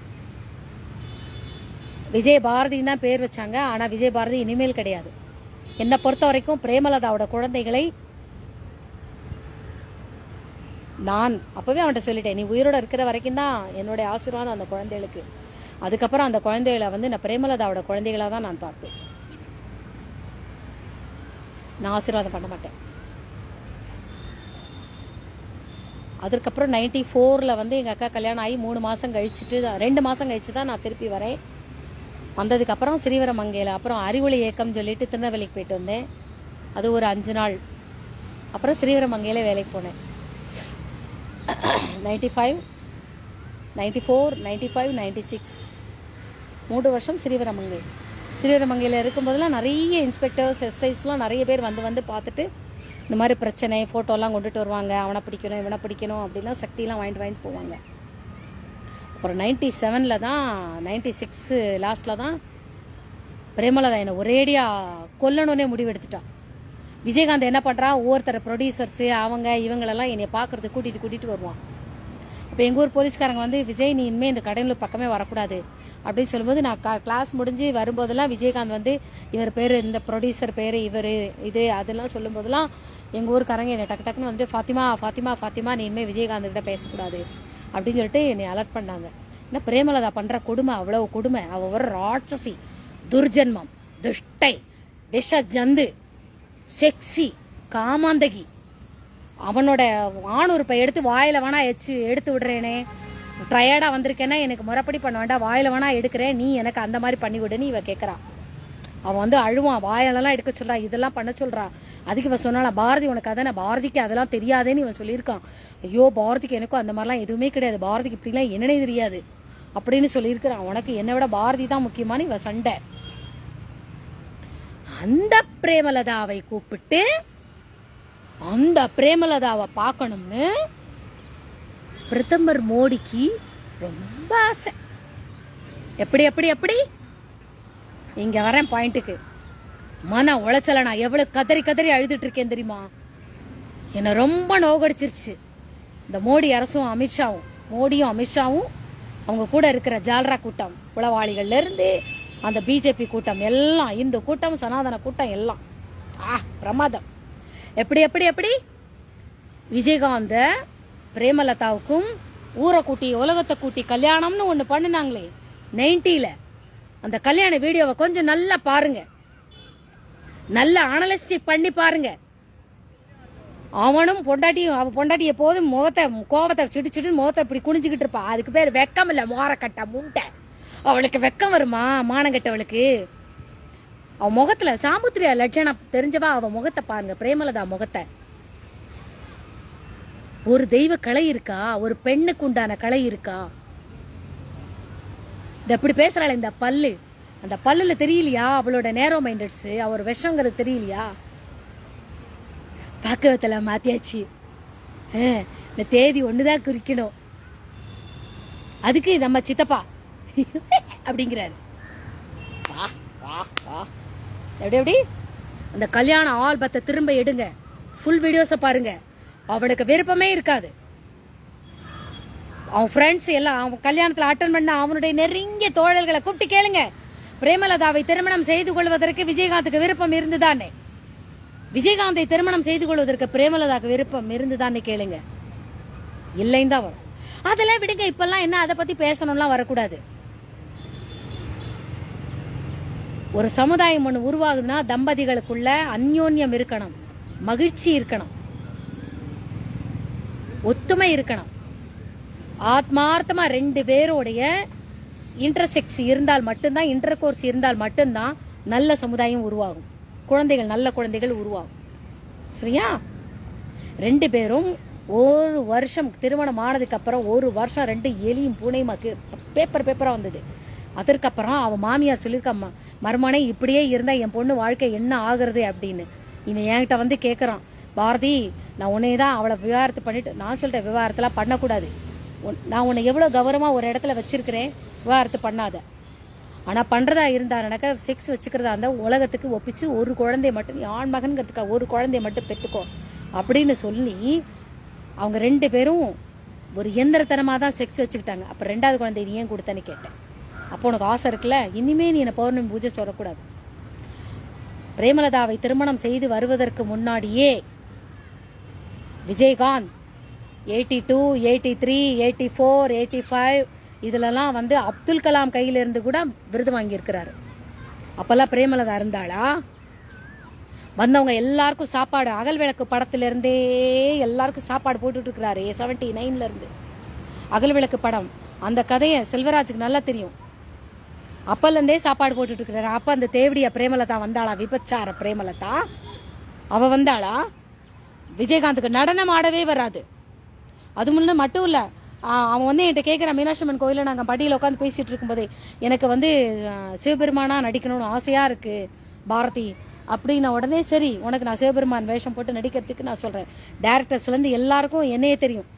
விஜய் பாரதின்னு தான் பேர் வச்சாங்க. ஆனால் விஜய் பாரதி இனிமேல் கிடையாது. என்னை பொறுத்த வரைக்கும் பிரேமலதாவோட குழந்தைகளை நான் அப்பவே அவன்கிட்ட சொல்லிட்டேன், நீ உயிரோட இருக்கிற வரைக்கும் தான் என்னுடைய ஆசீர்வாதம் அந்த குழந்தைகளுக்கு. அதுக்கப்புறம் அந்த குழந்தைகளை வந்து நான் பிரேமலதாவோட குழந்தைகளாக தான் நான் பார்ப்பேன். நான் ஆசீர்வாதம் பண்ண மாட்டேன். அதுக்கப்புறம் 94ல் வந்து எங்கள் அக்கா கல்யாணம் ஆகி 3 மாதம் கழிச்சுட்டு 2 மாதம் கழிச்சு தான் நான் திருப்பி வரேன். வந்ததுக்கப்புறம் ஸ்ரீவரமங்கையில் அப்புறம் அறிவொளி இயக்கம் சொல்லிட்டு திருநெல்வேலிக்கு போயிட்டு வந்தேன். அது ஒரு 5 நாள். அப்புறம் ஸ்ரீவரமங்கையில் வேலைக்கு போனேன். 95, 94, 95, 96 3 வருஷம் ஸ்ரீவரமங்கை. ஸ்ரீவரமங்கையில் இருக்கும்போதெல்லாம் நிறைய இன்ஸ்பெக்டர்ஸ், எஸ்ஐஸ்லாம் நிறைய பேர் வந்து பார்த்துட்டு இந்த மாதிரி பிரச்சனை ஃபோட்டோலாம் கொண்டுட்டு வருவாங்க. அவனை பிடிக்கணும், இவனை பிடிக்கணும் அப்படிலாம் சக்தியெலாம் வாங்கிட்டு போவாங்க. அப்புறம் 97ல் தான், 96 லாஸ்ட்டில் தான் பிரேமலதா என்னை ஒரேடியாக கொல்லணுன்னே முடிவெடுத்துட்டான். விஜயகாந்த் என்ன பண்ணுறான், ஒவ்வொருத்தர் ப்ரொடியூசர்ஸு அவங்க இவங்களெல்லாம் என்னை பார்க்குறதுக்கு கூட்டிகிட்டு வருவான். இப்போ எங்கள் ஊர் போலீஸ்காரங்க வந்து, விஜய் நீ இனிமேல் இந்த கடலூர் பக்கமே வரக்கூடாது அப்படின்னு சொல்லும்போது, நான் கிளாஸ் முடிஞ்சு வரும்போதெல்லாம் விஜயகாந்த் வந்து இவர் பேர், இந்த ப்ரொடியூசர் பேர், இவர் இது அதெல்லாம் சொல்லும்போதெல்லாம் எங்கள் ஊருக்காரங்க என்னை டக்குன்னு வந்து ஃபாத்திமா நீ இனிமேல் விஜயகாந்த் கிட்ட பேசக்கூடாது அப்படின்னு சொல்லிட்டு என்னை அலர்ட் பண்ணாங்க. ஏன்னா பிரேமலதா பண்ணுற கொடுமை அவ்வளோ கொடுமை. அவள் ஒரு ராட்சசி, துர்ஜன்மம், துஷ்டை, விஷ ஜந்து, செக்ஸி, காமாந்தகி. அவனோட ஆணுறுப்பை எடுத்து வாயில வேணா எடுத்து விடுறேனே, டயர்டா வந்திருக்கேன்னா எனக்கு முறைப்படி பண்ண வேண்டாம், வாயில வேணா எடுக்கிறேன், நீ எனக்கு அந்த மாதிரி பண்ணி விடுன்னு இவ கேட்கறான். அவன் வந்து அழுவான், வாயிலெல்லாம் எடுக்க சொல்றான், இதெல்லாம் பண்ண சொல்றான். அதுக்கு இவன் சொன்னால, பாரதி உனக்கு அதானே, பாரதிக்கு அதெல்லாம் தெரியாதேன்னு இவன் சொல்லியிருக்கான். ஐயோ பாரதிக்கு எனக்கும் அந்த மாதிரிலாம் எதுவுமே கிடையாது, பாரதிக்கு இப்படிலாம் என்னன்னே தெரியாது அப்படின்னு சொல்லியிருக்கிறான். உனக்கு என்னை விட பாரதி தான் முக்கியமான இவன் சண்டை. அந்த பிரேமலதாவை கூப்பிட்டு அந்த பிரேமலதாவை பார்க்கணும்னு பிரதமர் மோடிக்கு ரொம்ப ஆசை. எப்படி எப்படி எப்படி இங்க வரேன் பாயிண்ட்டுக்கு. மன உளைச்சல நான் எவ்வளவு கதறி கதறி அழுதுட்டு இருக்கேன் தெரியுமா? என்ன ரொம்ப நோகடிச்சிருச்சு இந்த மோடி அரசும் அமித்ஷாவும். மோடியும் அமித்ஷாவும் அவங்க கூட இருக்கிற ஜால்ரா கூட்டம், உளவாளிகள்ல இருந்து அந்த பிஜேபி கூட்டம் எல்லாம், இந்து கூட்டம், சனாதன கூட்டம் எல்லாம் பிரமாதம். எப்படி எப்படி எப்படி விஜயகாந்த பிரேமலதாவுக்கும் ஊரை கூட்டி உலகத்தை கூட்டி கல்யாணம்னு ஒண்ணு பண்ணினாங்களே 90ல, அந்த கல்யாண வீடியோவை கொஞ்சம் நல்லா பாருங்க, நல்லா அனலிஸ்டிக் பண்ணி பாருங்க. அவனும் பொண்டாட்டியும், அவன் பொண்டாட்டி எப்போதும் கோபத்தை சிட்டு முகத்தை இப்படி குனிஞ்சுக்கிட்டு இருப்பா. அதுக்கு பேர் வெக்கம் இல்ல, மோரக்கட்டா முண்டை. அவளுக்கு வெக்கம் வருமா மானங்கட்டவளுக்கு? அவன் முகத்துல சாமுத்திரியா லட்சணம் தெரிஞ்சவா அவன் முகத்தை பாருங்க, பிரேமலதா முகத்தை. ஒரு தெய்வ கலை இருக்கா? ஒரு பெண்ணுக்கு உண்டான கலை இருக்கா? இந்த எப்படி பேசுறாள் இந்த பல்லு, அந்த பல்லுல தெரியலையா அவளோட நேரோ மைண்டட்ஸ், அவர் விஷங்கிறது தெரியலையா? பக்குவத்துல மாத்தியாச்சு. இந்த தேதி ஒண்ணுதான் குறிக்கணும், அதுக்கு நம்ம சித்தப்பா அப்படிங்கிறாரு. எப்படி எப்படி அந்த கல்யாண ஆல்பத்தை திரும்ப எடுங்க, ஃபுல் வீடியோஸ பாருங்க. அவனுக்கு விருப்பமே இருக்காது. அவன் ஃப்ரெண்ட்ஸ் எல்லாம் அவன் கல்யாணத்துல அட்டன் பண்ண அவனுடைய நெருங்கிய தோழல்களை கூப்பிட்டு கேளுங்க, பிரேமலதாவை திருமணம் செய்து கொள்வதற்கு விஜயகாந்துக்கு விருப்பம் இருந்துதானே, விஜயகாந்தை திருமணம் செய்து கொள்வதற்கு பிரேமலதாக்கு விருப்பம் இருந்துதானே கேளுங்க. இல்லைன்னு தான் வரும். அதெல்லாம் விடுங்க, இப்பெல்லாம் என்ன அதை பத்தி பேசணும்லாம் வரக்கூடாது. ஒரு சமுதாயம் ஒண்ணு உருவாகுதுன்னா தம்பதிகளுக்குள்ள அந்யோன்யம் இருக்கணும், மகிழ்ச்சி இருக்கணும், ஒத்துமை இருக்கணும், ஆத்மார்த்தமா ரெண்டு பேருடைய இன்டர்செக்ஸ் இருந்தால் மட்டும்தான், இன்டர் கோர்ஸ் இருந்தால் மட்டும்தான் நல்ல சமுதாயம் உருவாகும், குழந்தைகள் நல்ல குழந்தைகள் உருவாகும். சரியா? ரெண்டு பேரும் ஒரு வருஷம் திருமணம் ஆனதுக்கு அப்புறம் ஒரு வருஷம் ரெண்டு எலியும் பூனையும் பேப்பரா வந்தது. அதற்கப்புறம் அவன் மாமியார் சொல்லியிருக்காம்மா, மருமனை இப்படியே இருந்தா என் பொண்ணு வாழ்க்கை என்ன ஆகுறது அப்படின்னு. இவன் என்கிட்ட வந்து கேட்கறான், பாரதி நான் உன்னையதான் அவளை விவாகரத்து பண்ணிட்டு. நான் சொல்லிட்டேன், விவாகரத்துலாம் பண்ணக்கூடாது, நான் உன்னை எவ்வளவு கௌரவமா ஒரு இடத்துல வச்சிருக்கிறேன், விவாகரத்து பண்ணாத. ஆனா பண்றதா இருந்தாருனாக்கா செக்ஸ் வச்சுக்கிறதா இருந்தா உலகத்துக்கு ஒப்பிச்சு ஒரு குழந்தைய மட்டும், ஆண் மகன்கிறதுக்கா ஒரு குழந்தைய மட்டும் பெற்றுக்கோ அப்படின்னு சொல்லி அவங்க ரெண்டு பேரும் ஒரு எந்திரத்தனமா தான் செக்ஸ் வச்சுக்கிட்டாங்க. அப்ப ரெண்டாவது குழந்தை நீ ஏன் கொடுத்தேன்னு கேட்டேன். அப்போ உனக்கு ஆசை இருக்குல்ல, இனிமே நீ என்ன பௌர்ணமி பூஜை சொல்லக்கூடாது. பிரேமலதாவை திருமணம் செய்து வருவதற்கு முன்னாடியே விஜயகாந்த் 82, 83, 84, 85 இதுலலாம் வந்து அப்துல் கலாம் கையில இருந்து கூட விருது வாங்கி இருக்கிறாரு. அப்பெல்லாம் பிரேமலதா இருந்தாளா? வந்தவங்க எல்லாருக்கும் சாப்பாடு, அகல் விளக்கு படத்துல இருந்தே எல்லாருக்கும் சாப்பாடு போட்டுட்டு இருக்கிறாரு. 79ல இருந்து அகல் விளக்கு படம், அந்த கதையை செல்வராஜுக்கு நல்லா தெரியும். அப்பல இருந்தே சாப்பாடு போட்டுட்டு இருக்கிறாரு. அப்ப அந்த தேவடியா பிரேமலதா வந்தாளா? விபச்சார பிரேமலதா அவ வந்தாளா? விஜயகாந்துக்கு நடனம் ஆடவே வராது. அது முன்ன மட்டும் இல்ல, அவன் வந்து என்கிட்ட கேட்கிறான், மீனாட்சி அம்மன் கோயில நாங்க படியில உட்காந்து பேசிட்டு இருக்கும் போதே எனக்கு வந்து சிவபெருமானா நடிக்கணும்னு ஆசையா இருக்கு பாரதி அப்படின்னா, உடனே சரி உனக்கு நான் சிவபெருமான் வேஷம் போட்டு நடிக்கிறதுக்கு நான் சொல்றேன். டைரக்டர்ஸ்ல இருந்து எல்லாருக்கும் என்னையே தெரியும்.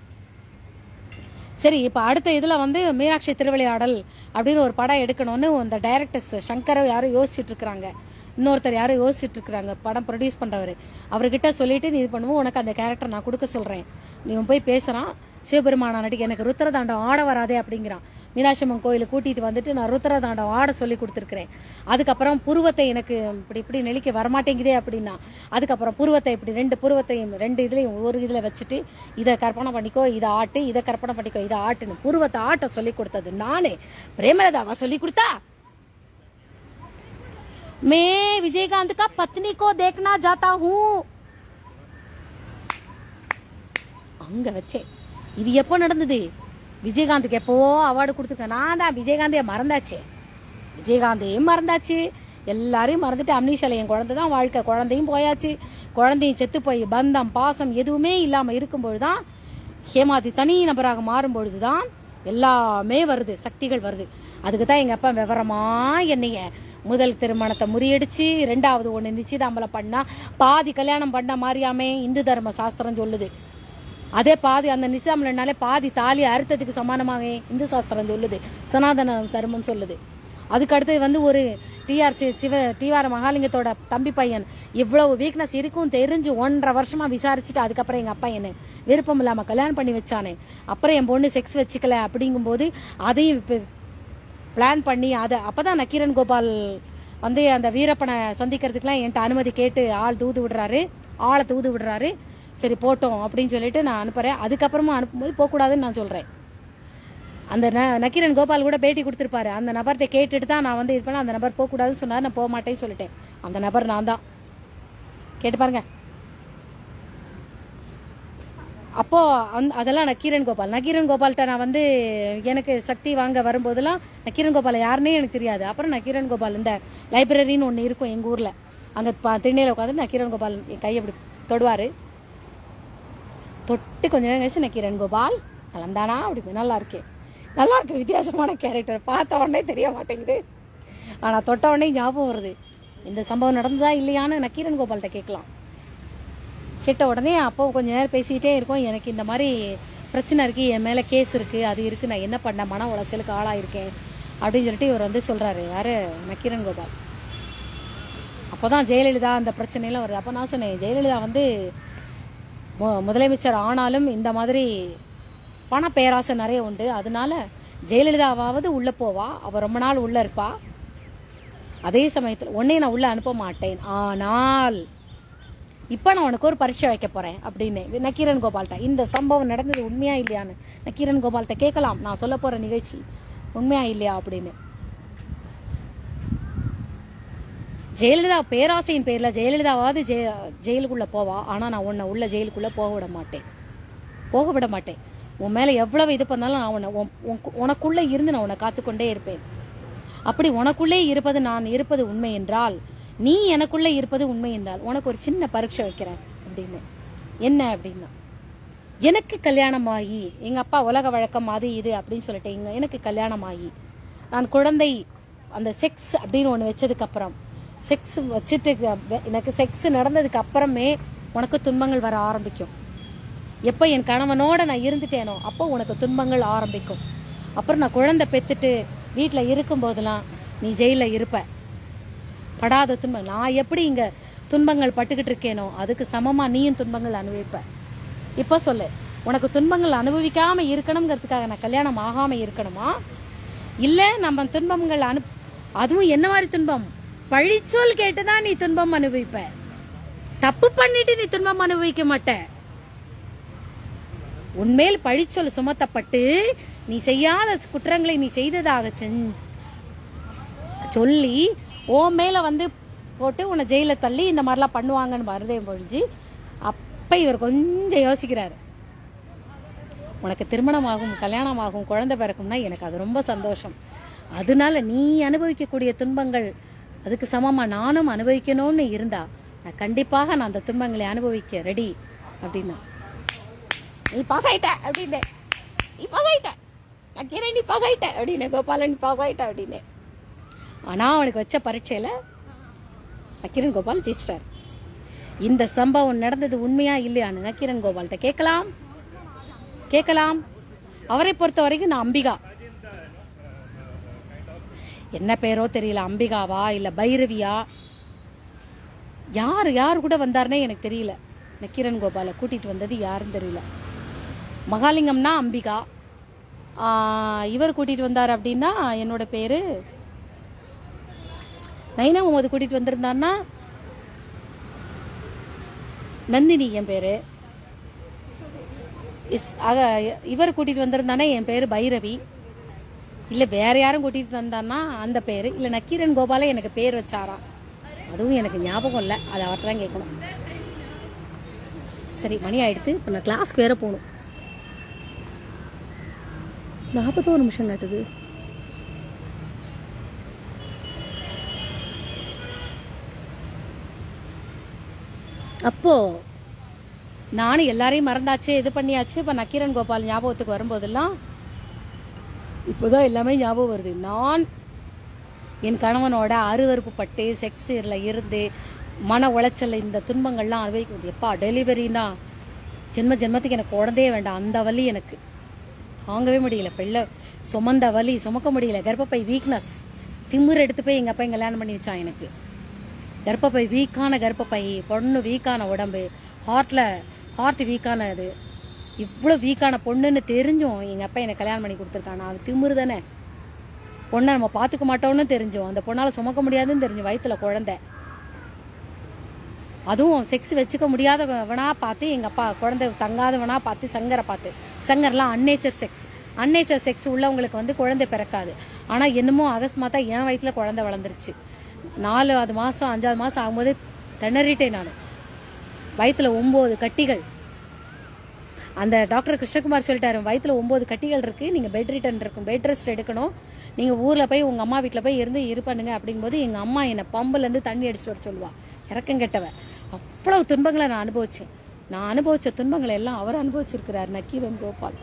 சரி, இப்ப அடுத்த இதுல வந்து மீனாட்சி திருவிளையாடல் அப்படின்னு ஒரு படம் எடுக்கணும்னு அந்த டைரக்டர்ஸ் சங்கரை யாரும் யோசிச்சுட்டு இருக்கிறாங்க, இன்னொருத்தர் யாரும் யோசிச்சுட்டு இருக்கிறாங்க, படம் ப்ரொடியூஸ் பண்றவரு. அவர்கிட்ட சொல்லிட்டு நீ இது பண்ணுவோம், உனக்கு அந்த கேரக்டர் நான் கொடுக்க சொல்றேன், நீ போய் பேசுறான், சிவபெருமானா நடிக்க எனக்கு ருத்ரதாண்டம் ஆட வராதே அப்படிங்கிறான். மீனாட்சி அம்மன் கோயிலுக்கு கூட்டிட்டு வந்துட்டு நான் ருத்ரதாண்டம் ஆட சொல்லி கொடுத்துருக்கிறேன். அதுக்கப்புறம் புருவத்தை எனக்கு இப்படி இப்படி நெளிக்க வரமாட்டேங்குதே அப்படின்னா, அதுக்கப்புறம் புருவத்தை இப்படி ரெண்டு புருவத்தையும் ரெண்டு இதுலையும் ஒரு இதுல வச்சுட்டு இதை கற்பனை பண்ணிக்கோ, இதை ஆட்டு, இதை கற்பனை பண்ணிக்கோ, இதை ஆட்டுன்னு புருவத்தை ஆட்ட சொல்லி கொடுத்தது நானே. பிரேமலதாவா சொல்லி கொடுத்தா? मैं विजयकांत का पत्नी को देखना जाता हूँ. அங்க வச்சேன். இது எப்போ நடந்தது? விஜயகாந்துக்கு எப்போவோ அவார்டு கொடுத்துருக்கேன். நான் தான் விஜயகாந்தைய மறந்தாச்சு, விஜயகாந்தையும் மறந்தாச்சு, எல்லாரையும் மறந்துட்டு அம்னீஷால என் குழந்தை தான் வாழ்க்கை, குழந்தையும் போயாச்சு, குழந்தையும் செத்து போய் பந்தம் பாசம் எதுவுமே இல்லாம இருக்கும்பொழுதுதான் ஹேமாதி தனி நபராக மாறும் பொழுதுதான் எல்லாமே வருது, சக்திகள் வருது. அதுக்கு தான் எங்க அப்பா விவரமா என்னைய முதல் திருமணத்தை முறியடிச்சு 2வது ஒண்ணு நிச்சயதாம்பலம் பண்ணா பாதி கல்யாணம் பண்ண மாதிரியாமே இந்து தர்ம சாஸ்திரம் சொல்லுது. அதே பாதி அந்த நிச்சயதாம்பலம்னாலே பாதி தாலி அறுத்ததுக்கு சமானமாக இந்து சாஸ்திரம் சொல்லுது, சனாதன தர்மம் சொல்லுது. அதுக்கு அடுத்து ஒரு டிஆர் மகாலிங்கத்தோட தம்பி பையன் இவ்வளவு வீக்னஸ் இருக்கும் தெரிஞ்சு 1.5 வருஷமா விசாரிச்சுட்டு அதுக்கப்புறம் எங்க அப்பா என்ன விருப்பம் இல்லாம கல்யாணம் பண்ணி வச்சானே. அப்புறம் என் பொண்ணு செக்ஸ் வச்சுக்கல அப்படிங்கும் போது அதையும் பிளான் பண்ணி அப்பதான் நக்கீரன் கோபால் அந்த வீரப்பனை சந்திக்கிறதுக்குலாம் என்கிட்ட அனுமதி கேட்டு ஆளை தூது விடுறாரு. சரி போட்டோம் அப்படின்னு சொல்லிட்டு நான் அனுப்புறேன். அதுக்கப்புறமா அனுப்பும்போது போகக்கூடாதுன்னு நான் சொல்றேன். அந்த நக்கீரன் கோபால் கூட பேட்டி கொடுத்திருப்பாரு. அந்த நபர்கிட்ட கேட்டுட்டு தான் நான் இது பண்ண, அந்த நபர் போகக்கூடாதுன்னு சொன்னார், நான் போக மாட்டேன்னு சொல்லிட்டேன். அந்த நபர் நான் தான், கேட்டு பாருங்க. அப்போ அதெல்லாம் நக்கீரன் கோபால்கிட்ட நான் எனக்கு சக்தி வாங்க வரும்போதெல்லாம் நக்கீரன் கோபால் யாருன்னே எனக்கு தெரியாது. அப்புறம் நக்கீரன் கோபால் இந்த லைப்ரரின்னு ஒன்று இருக்கும் எங்க ஊர்ல, அங்க திண்ணையில உட்காந்து நக்கீரன் கோபால் என் கையை அப்படி தொடுவாரு. தொட்டு கொஞ்ச நேரம் கழிச்சு நக்கீரன் கோபால் கலந்தானா அப்படி நல்லா இருக்கு வித்தியாசமான கேரக்டர், பார்த்த உடனே தெரிய மாட்டேங்குது, ஆனா தொட்ட உடனே ஞாபகம் வருது. இந்த சம்பவம் நடந்ததா இல்லையான்னு நக்கீரன் கோபால்கிட்ட கேட்கலாம். கேட்ட உடனே அப்போ கொஞ்ச நேரம் பேசிக்கிட்டே இருக்கும், எனக்கு இந்த மாதிரி பிரச்சனை இருக்கு, என் மேல கேஸ் இருக்கு, அது இருக்கு, நான் என்ன பண்ண மன உளைச்சலுக்கு ஆளாயிருக்கேன் அப்படின்னு சொல்லிட்டு இவர் சொல்றாரு. யாரு? நக்கீரன் கோபால். அப்போதான் ஜெயலலிதா அந்த பிரச்சனையெல்லாம் வருது. அப்போ நான் சொன்னேன், ஜெயலலிதா முதலமைச்சர் ஆனாலும் இந்த மாதிரி பண பேராசை நிறைய உண்டு, அதனால ஜெயலலிதாவாவது உள்ள போவா, அவ ரொம்ப நாள் உள்ள இருப்பா, அதே சமயத்தில் உன்னை நான் உள்ள அனுப்ப மாட்டேன், ஆனால் இப்ப நான் உனக்கு ஒரு பரீட்சை வைக்க போறேன் அப்படின்னு நக்கீரன் கோபால்கிட்ட. இந்த சம்பவம் நடந்தது உண்மையா இல்லையான்னு நக்கீரன் கோபால்கிட்ட கேட்கலாம், நான் சொல்ல போற நிகழ்ச்சி உண்மையா இல்லையா அப்படின்னு. ஜெயலலிதா பேராசையின் பேர்ல ஜெயலலிதாவாவது ஜெயிலுக்குள்ள போவா, ஆனா நான் உன்னை உள்ள ஜெயிலுக்குள்ள போக விட மாட்டேன். உன் மேல எவ்வளவு இது பண்ணாலும் நான் உனக்குள்ள இருந்து நான் உன்னை காத்துக்கொண்டே இருப்பேன். அப்படி உனக்குள்ளே நான் இருப்பது உண்மை என்றால், நீ எனக்குள்ள இருப்பது உண்மை என்றால் உனக்கு ஒரு சின்ன பரீட்சை வைக்கிறேன் அப்படின்னு. என்ன அப்படின்னா, எனக்கு கல்யாணம் ஆகி எங்க அப்பா உலக வழக்கம் அது இது அப்படின்னு சொல்லிட்டு எனக்கு கல்யாணம் ஆகி நான் குழந்தை அந்த செக்ஸ் அப்படின்னு ஒண்ணு வச்சதுக்கு அப்புறம், செக்ஸ் வச்சுட்டு எனக்கு செக்ஸ் நடந்ததுக்கு அப்புறமே உனக்கு துன்பங்கள் வர ஆரம்பிக்கும். எப்ப என் கணவனோட நான் இருந்துட்டேனோ அப்போ உனக்கு துன்பங்கள் ஆரம்பிக்கும். அப்புறம் நான் குழந்தை பெத்துட்டு வீட்டுல இருக்கும் போதெல்லாம் நீ ஜெயில இருப்ப, படாத துன்பம். நான் எப்படி இங்க துன்பங்கள் பட்டுக்கிட்டு இருக்கேனோ அதுக்கு சமமா நீயும் துன்பங்கள் அனுபவிப்ப. இப்ப சொல்லு, உனக்கு துன்பங்கள் அனுபவிக்காம இருக்கணுங்கிறதுக்காக நான் கல்யாணம் ஆகாம இருக்கணுமா, இல்ல நம்ம துன்பங்கள் அதுவும் என்ன மாதிரி துன்பம்? பழிச்சொல் கேட்டுதான் நீ துன்பம் அனுபவிப்ப, தப்பு பண்ணிட்டு நீ துன்பம் அனுபவிக்க மாட்ட. உன்மேல் பழிச்சொல் சுமத்தப்பட்டு நீ செய்யாத குற்றங்களை நீ செய்ததாக சொல்லி உன் மேல போட்டு உன்னை ஜெயில தள்ளி இந்த மாதிரிலாம் பண்ணுவாங்கன்னு வருதே பொழிஞ்சு. அப்ப இவர் கொஞ்சம் யோசிக்கிறாரு, உனக்கு திருமணமாகும் கல்யாணமாகும் குழந்தை பிறக்கும்னா எனக்கு அது ரொம்ப சந்தோஷம், அதனால நீ அனுபவிக்கக்கூடிய துன்பங்கள் அதுக்கு சமமா நானும் அனுபவிக்கணும்னு இருந்தா நான் கண்டிப்பாக நான் அந்த துன்பங்களை அனுபவிக்க ரெடி அப்படின்னா. நீ பாஸ் ஆயிட்ட அப்படின்னு, நீ பாஸ் ஆயிட்ட நக்கீரன், நீ பாஸ் ஆயிட்ட அப்படின்னு, கோபாலன் நீ பாஸ் ஆயிட்ட அப்படின்னு. ஆனா அவனுக்கு வச்ச பரீட்சையில நக்கீரன் கோபால் ஜெயிச்சிட்டார். இந்த சம்பவம் நடந்தது உண்மையா இல்லையான்னு நக்கீரன் கோபால்கிட்ட கேட்கலாம். அவரை பொறுத்த வரைக்கும் நான் அம்பிகா, என்ன பேரோ தெரியல, அம்பிகாவா இல்ல பைரவியா, யார் கூட வந்தாருன்னே எனக்கு தெரியல. நக்கீரன் கோபாலை கூட்டிட்டு வந்தது யாருன்னு தெரியல. மகாலிங்கம்னா அம்பிகா, இவர் கூட்டிட்டு வந்தார் அப்படின்னா என்னோட பேரு நைனா முகமது கூட்டிட்டு வந்திருந்தாருன்னா நந்தினி என் பேரு. இவர் கூட்டிட்டு வந்திருந்தானே என் பேரு பைரவி, இல்ல வேற யாரும் கூட்டிட்டு வந்தான்னா அந்த பேரு, இல்ல நக்கீரன் கோபால எனக்கு பேர் வச்சாரா அதுவும் எனக்கு ஞாபகம் இல்ல, அதை அவர்தான் கேட்கணும். சரி மணி ஆயிடுத்து, இப்ப நான் கிளாஸ்க்கு வேற போகணும். 41 நிமிஷம் காட்டுது. அப்போ நானும் எல்லாரையும் மறந்தாச்சு, இது பண்ணியாச்சு. இப்போ நக்கீரன் கோபால் ஞாபகத்துக்கு வரும்போதெல்லாம் இப்போதான் எல்லாமே ஞாபகம் வருது. நான் என் கணவனோட அருவறுப்பு பட்டு செக்ஸில் இருந்து மன உளைச்சல் இந்த துன்பங்கள்லாம் அனுபவிக்கிறது. எப்பா டெலிவரினா ஜென்ம ஜென்மத்துக்கு எனக்கு குழந்தையே வேண்டாம், அந்த வலி எனக்கு தாங்கவே முடியல. பிள்ளை சுமந்த வலி சுமக்க முடியல. கர்ப்பப்பை வீக்னஸ், திமிர் எடுத்து போய் எங்கள் அப்பா கல்யாணம் பண்ணி வச்சான் எனக்கு. கர்ப்பப்பை வீக்கான கர்ப்பப்பை, பொண்ணு வீக்கான உடம்பு, ஹார்ட் வீக்கான இது. இவ்வளோ வீக்கான பொண்ணுன்னு தெரிஞ்சும் எங்கள் அப்பா எனக்கு கல்யாணம் பண்ணி கொடுத்துருக்கான். அது திமிரு தானே. பொண்ணை நம்ம பார்த்துக்க மாட்டோம்னு தெரிஞ்சோம், அந்த பொண்ணால் சுமக்க முடியாதுன்னு தெரிஞ்சோம், வயிற்றுல குழந்தை, அதுவும் செக்ஸ் வச்சுக்க முடியாதவனா பார்த்து எங்கள் அப்பா குழந்தை தங்காதவனா பார்த்து சங்கரை பார்த்து. சங்கர்லாம் அன்னேச்சர் செக்ஸ் உள்ளவங்களுக்கு வந்து குழந்தை பிறக்காது. ஆனால் என்னமோ அகஸ்மாத்தா என் வயிற்றுல குழந்தை வளர்ந்துருச்சு. 4வது மாதம் 5வது மாதம் ஆகும்போது திணறிட்டேன் நான். வயிற்றுல 9 கட்டிகள். அந்த டாக்டர் கிருஷ்ணகுமார் சொல்லிட்டாரு, வயிற்றுல 9 கட்டிகள் இருக்குது, நீங்கள் பெட் ரெஸ்ட் எடுக்கணும், நீங்கள் ஊரில் போய் உங்கள் அம்மா வீட்டில் போய் இரு பண்ணுங்க. அப்படிங்கும்போது எங்கள் அம்மா என்னை பம்புலேருந்து தண்ணி அடிச்சுட்டு வர சொல்லுவா. இறக்கம் கெட்டவன். அவ்வளவு துன்பங்களை நான் அனுபவிச்சேன். நான் அனுபவிச்ச துன்பங்களை எல்லாம் அவர் அனுபவிச்சிருக்கிறார், நக்கீரன் கோபால்.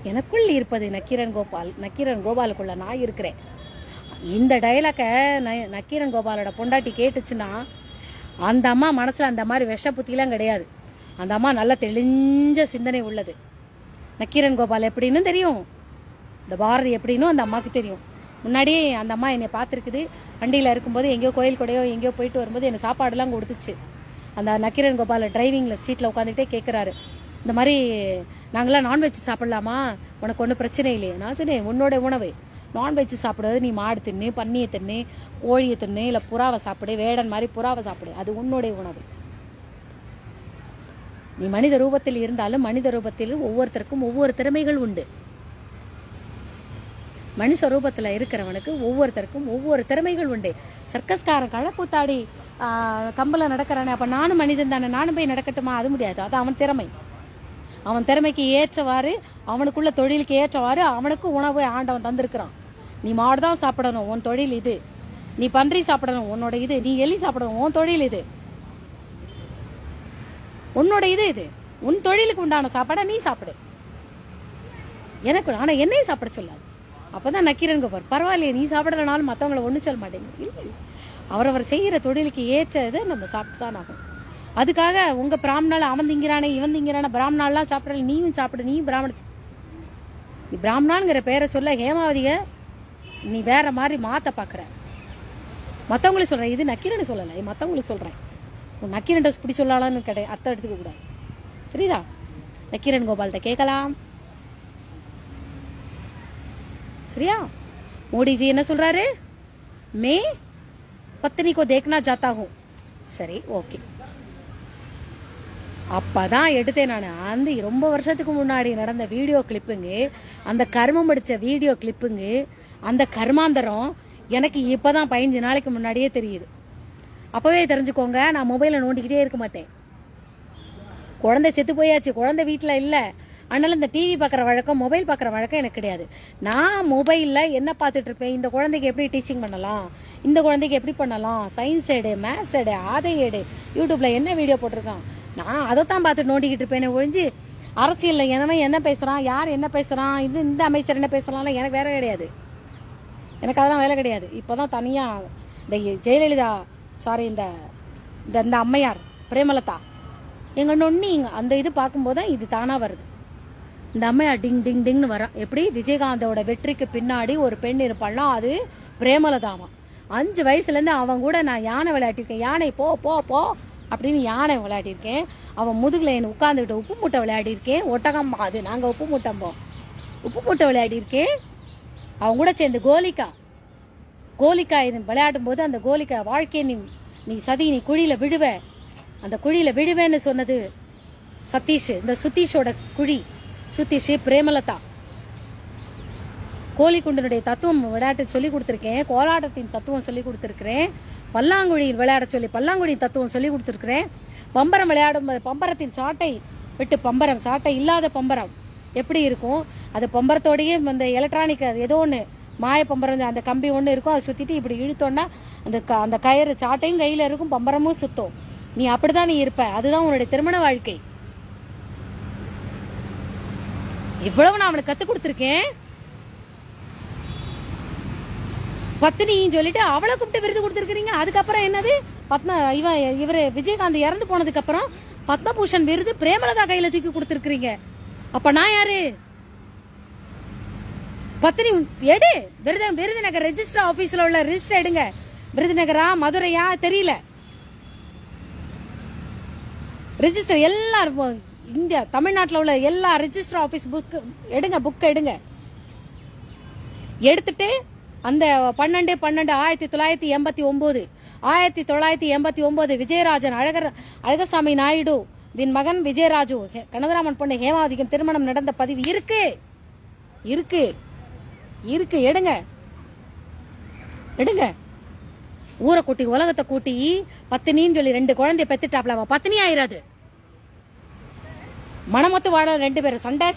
எனக்குள் இருப்பது நக்கீரன் கோபால், நக்கீரன் கோபாலுக்குள்ள நான் இருக்கிறேன். இந்த டைலாக்கை நக்கீரன் கோபாலோட பொண்டாட்டி கேட்டுச்சுன்னா, அந்த அம்மா மனசுல அந்த மாதிரி விஷ புத்திலாம் கிடையாது. அந்த அம்மா நல்ல தெளிஞ்ச சிந்தனை உள்ளது. நக்கீரன் கோபால் எப்படின்னு தெரியும், இந்த பாரதி எப்படின்னு அந்த அம்மாவுக்கு தெரியும். முன்னாடியே அந்த அம்மா என்னை பார்த்துருக்குது. வண்டியில் இருக்கும்போது எங்கேயோ கோயில் கூடையோ எங்கேயோ போயிட்டு வரும்போது என்னை சாப்பாடுலாம் கொடுத்துச்சு. அந்த நக்கீரன் கோபால் டிரைவிங்கில் சீட்டில் உட்காந்துக்கிட்டே கேட்குறாரு, இந்த மாதிரி நாங்களாம் நான்வெஜ் சாப்பிடலாமா, உனக்கு ஒன்றும் பிரச்சனை இல்லையே. நான் சொன்னேன், உன்னோட உணவு நான்வெஜ் சாப்பிடுவது, நீ மாடு தின்னு, பன்னியை தின்னு, கோழியை தின்னு, இல்லை புறாவை சாப்பிடு, வேடன் மாதிரி புறாவை சாப்பிடு, அது உன்னோடைய உணவு. நீ மனித ரூபத்தில் இருந்தாலும் மனித ரூபத்தில் ஒவ்வொருத்தருக்கும் ஒவ்வொரு திறமைகள் உண்டு. மனுஷ ரூபத்தில் இருக்கிறவனுக்கு ஒவ்வொருத்தருக்கும் ஒவ்வொரு திறமைகள் உண்டு. சர்க்கஸ்காரன் கழக்கூத்தாடி கம்பல நடக்கிறானே, அப்போ நானும் மனிதன் தானே, நானும் போய் நடக்கட்டுமா? அது முடியாது. அது அவன் திறமை. அவன் திறமைக்கு ஏற்றவாறு, அவனுக்குள்ள தொழிலுக்கு ஏற்றவாறு அவனுக்கு உணவு ஆண்டவன் தந்திருக்கிறான். நீ மாடு தான் சாப்பிடணும், உன் தொழில் இது. நீ பன்றி சாப்பிடணும், உன்னோட இது. நீ எலி சாப்பிடணும், உன் தொழில் இது. உன்னோட இது உன் தொழிலுக்கு உண்டான சாப்பாடை நீ சாப்பிடு. எனக்கு ஆனா என்னையும் சாப்பிட சொல்லாது. அப்பதான் நக்கீரன் கோபால், பரவாயில்லையே நீ சாப்பிடலனாலும் மற்றவங்களை ஒன்றும் சொல்ல மாட்டேங்க. இல்லை, அவரவர் செய்கிற தொழிலுக்கு ஏற்ற இதை நம்ம சாப்பிட்டு தான் ஆகும். அதுக்காக உங்க பிராமணால் அவன் திங்கிறானே இவன் திங்கிறானே, பிராமணாலாம் சாப்பிடல நீயும் சாப்பிடு, நீ நீ பிராமணாங்கிற பேரை சொல்ல ஹேமாவதிய நீ வேற மாதிரி மாத்த பாக்குற. மற்றவங்களுக்கு சொல்றேன், இது நக்கீரன் சொல்லலை, மற்றவங்களுக்கு சொல்றேன். நக்கீரன் இப்படி சொல்லலாம்னு கிடையாது, அர்த்தம் எடுத்துக்க கூடாது. சரிதா? நக்கீரன் கோபால்கிட்ட கேட்கலாம். சரியா? மோடி ஜி என்ன சொல்றாரு? மே பத்னி को देखना चाहता हूं. சரி, ஓகே. அப்பதான் எடுத்தேன் நான். அந்த ரொம்ப வருஷத்துக்கு முன்னாடி நடந்த வீடியோ கிளிப்புங்க, அந்த கர்மம் படிச்ச வீடியோ கிளிப்புங்க, அந்த கர்மாந்தரம் எனக்கு இப்பதான் 15 நாளைக்கு முன்னாடியே தெரியுது. அப்பவே தெரிஞ்சுக்கோங்க, நான் மொபைலை நோண்டிக்கிட்டே இருக்க மாட்டேன். குழந்தை செத்து போயாச்சு, குழந்தை வீட்டுல இல்ல, அதனால இந்த டிவி பார்க்குற வழக்கம், மொபைல் பார்க்குற வழக்கம் எனக்கு கிடையாது. நான் மொபைலில் என்ன பார்த்துட்டு இருப்பேன், இந்த குழந்தைக்கு எப்படி டீச்சிங் பண்ணலாம், இந்த குழந்தைக்கு எப்படி பண்ணலாம், சயின்ஸ் எடு, மேத்ஸ் எடு, அதை எடு, யூடியூப்ல என்ன வீடியோ போட்டிருக்கான், நான் அதை தான் பார்த்துட்டு நோண்டிக்கிட்டு இருப்பேனே ஒழிஞ்சு அரசியலில் என்ன பேசுகிறான், யார் என்ன பேசுகிறான், இந்த அமைச்சர் என்ன பேசுகிறான்லாம் எனக்கு வேலை கிடையாது. எனக்கு அதெல்லாம் வேலை கிடையாது. இப்போ தான் தனியாக இந்த ஜெயலலிதா, சாரி இந்த இந்த அம்மையார் பிரேமலதா எங்கள் நொன்னிங்க அந்த இது பார்க்கும்போது தான் இது தானாக வருது. இந்த அம்மையார் டிங் டிங் டிங்னு வரா. எப்படி விஜயகாந்தோட வெற்றிக்கு பின்னாடி ஒரு பெண் இருப்பாள்னா அது பிரேமலதாமா. 5 வயசுலேருந்து அவன் கூட நான் யானை விளையாட்டிருக்கேன். யானை போ போ போ அப்படின்னு யானை விளையாட்டிருக்கேன். அவன் முதுகில் என்ன உட்காந்துக்கிட்டு உப்பு மூட்டை விளையாடிருக்கேன். ஒட்டகம் அது நாங்கள் உப்பு மூட்டை விளையாடிருக்கேன். அவன் கூட சேர்ந்து கோலிக்கா இது விளையாடும் போது அந்த கோலிக்கா வாழ்க்கையை நீ சதி, நீ குழியில விழுவ, அந்த குழியில விழுவேன்னு சொன்னது சதீஷ். இந்த சுதீஷோட குழி சுதீஷ், பிரேமலதா. கோலிக்குண்டனுடைய தத்துவம் விளையாட்டு சொல்லி கொடுத்துருக்கேன், கோலாட்டத்தின் தத்துவம் சொல்லி கொடுத்துருக்கிறேன், பல்லாங்குழியில் விளையாட சொல்லி பல்லாங்குழியின் தத்துவம் சொல்லி கொடுத்துருக்கிறேன். பம்பரம் விளையாடும் போது பம்பரத்தின் சாட்டை விட்டு பம்பரம், சாட்டை இல்லாத பம்பரம் எப்படி இருக்கும்? அது பம்பரத்தோடயே அந்த எலக்ட்ரானிக் ஏதோ ஒன்று மாய பம்பரம் அந்த கம்பி ஒன்று இருக்கும், அதை சுற்றிட்டு இப்படி இழுத்தோன்னா அந்த கயிறு சாட்டையும் கையில் இருக்கும், பம்பரமும் சுத்தம். நீ அப்படிதான் நீ இருப்ப. அதுதான் உன்னுடைய திருமண வாழ்க்கை. இவ்வளவு நான் அவனுக்கு கத்து கொடுத்துருக்கேன். பத்தினின்னு சொல்லிட்டு அவளை கூப்பிட்டு விருது கொடுத்துருக்கீங்க. அதுக்கப்புறம் என்னது இவரு விஜயகாந்த் இறந்து போனதுக்கு அப்புறம் பத்மபூஷன் விருது பிரேமலதா கையில தூக்கி கொடுத்துருக்கீங்க. அப்ப நான் யாரு? பத்தினி எடு விருதுநகர் ரெஜிஸ்டர் ஆபீஸ்ல உள்ள ரிஜிஸ்டர் எடுங்க. விருதுநகரா மதுரையா தெரியல, ரெஜிஸ்டர் எல்லாரும் இந்தியா தமிழ்நாட்டில் உள்ள எல்லா ரெஜிஸ்டர் ஆபீஸ் புக் எடுங்க. எடுத்துட்டு அந்த 12/12/1989 விஜயராஜன் அழகசாமி நாயுடு வின் மகன் விஜயராஜு கனகராமன் பொண்ணு ஹேமாவதிக்கும் திருமணம் நடந்த பதிவு இருக்கு. எடுங்க. ஊரை கூட்டி உலகத்தை கூட்டி பத்தினின்னு சொல்லி 2 குழந்தைய பெத்துட்டாப்ல. பத்தினி ஆயிராது. மனமொத்து வாழ 2 பேரும் சண்டை.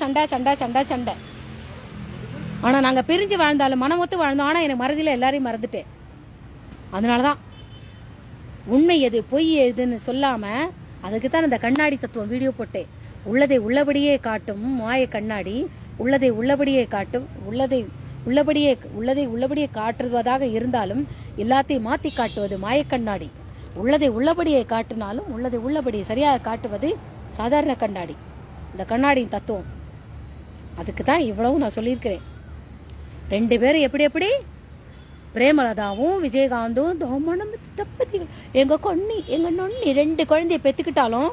ஆனா நாங்க பிரிஞ்சு வாழ்ந்தாலும் மனமொத்து வாழ்ந்தோம். ஆனா எனக்கு மறதியில எல்லாரையும் மறந்துட்டேன். அதனாலதான் உண்மை எது பொய் எதுன்னு சொல்லாம அதுக்குத்தான் இந்த கண்ணாடி தத்துவம் வீடியோ போட்டேன். உள்ளதை உள்ளபடியே காட்டும் மாய கண்ணாடி, உள்ளதை உள்ளபடியே காட்டும், உள்ளதை உள்ளபடியே காட்டுவதாக இருந்தாலும் எல்லாத்தையும் மாத்தி காட்டுவது மாய கண்ணாடி. உள்ளதை உள்ளபடியே காட்டினாலும் உள்ளதை உள்ளபடியே சரியாக காட்டுவது சாதாரண கண்ணாடி. இந்த கண்ணாடியின் தத்துவம். அதுக்கு தான் இவ்வளவு நான் சொல்லியிருக்கிறேன். 2 பேரும் எப்படி பிரேமலதாவும் விஜயகாந்தும் எங்க நொண்ணி 2 குழந்தைய பெத்துக்கிட்டாலும்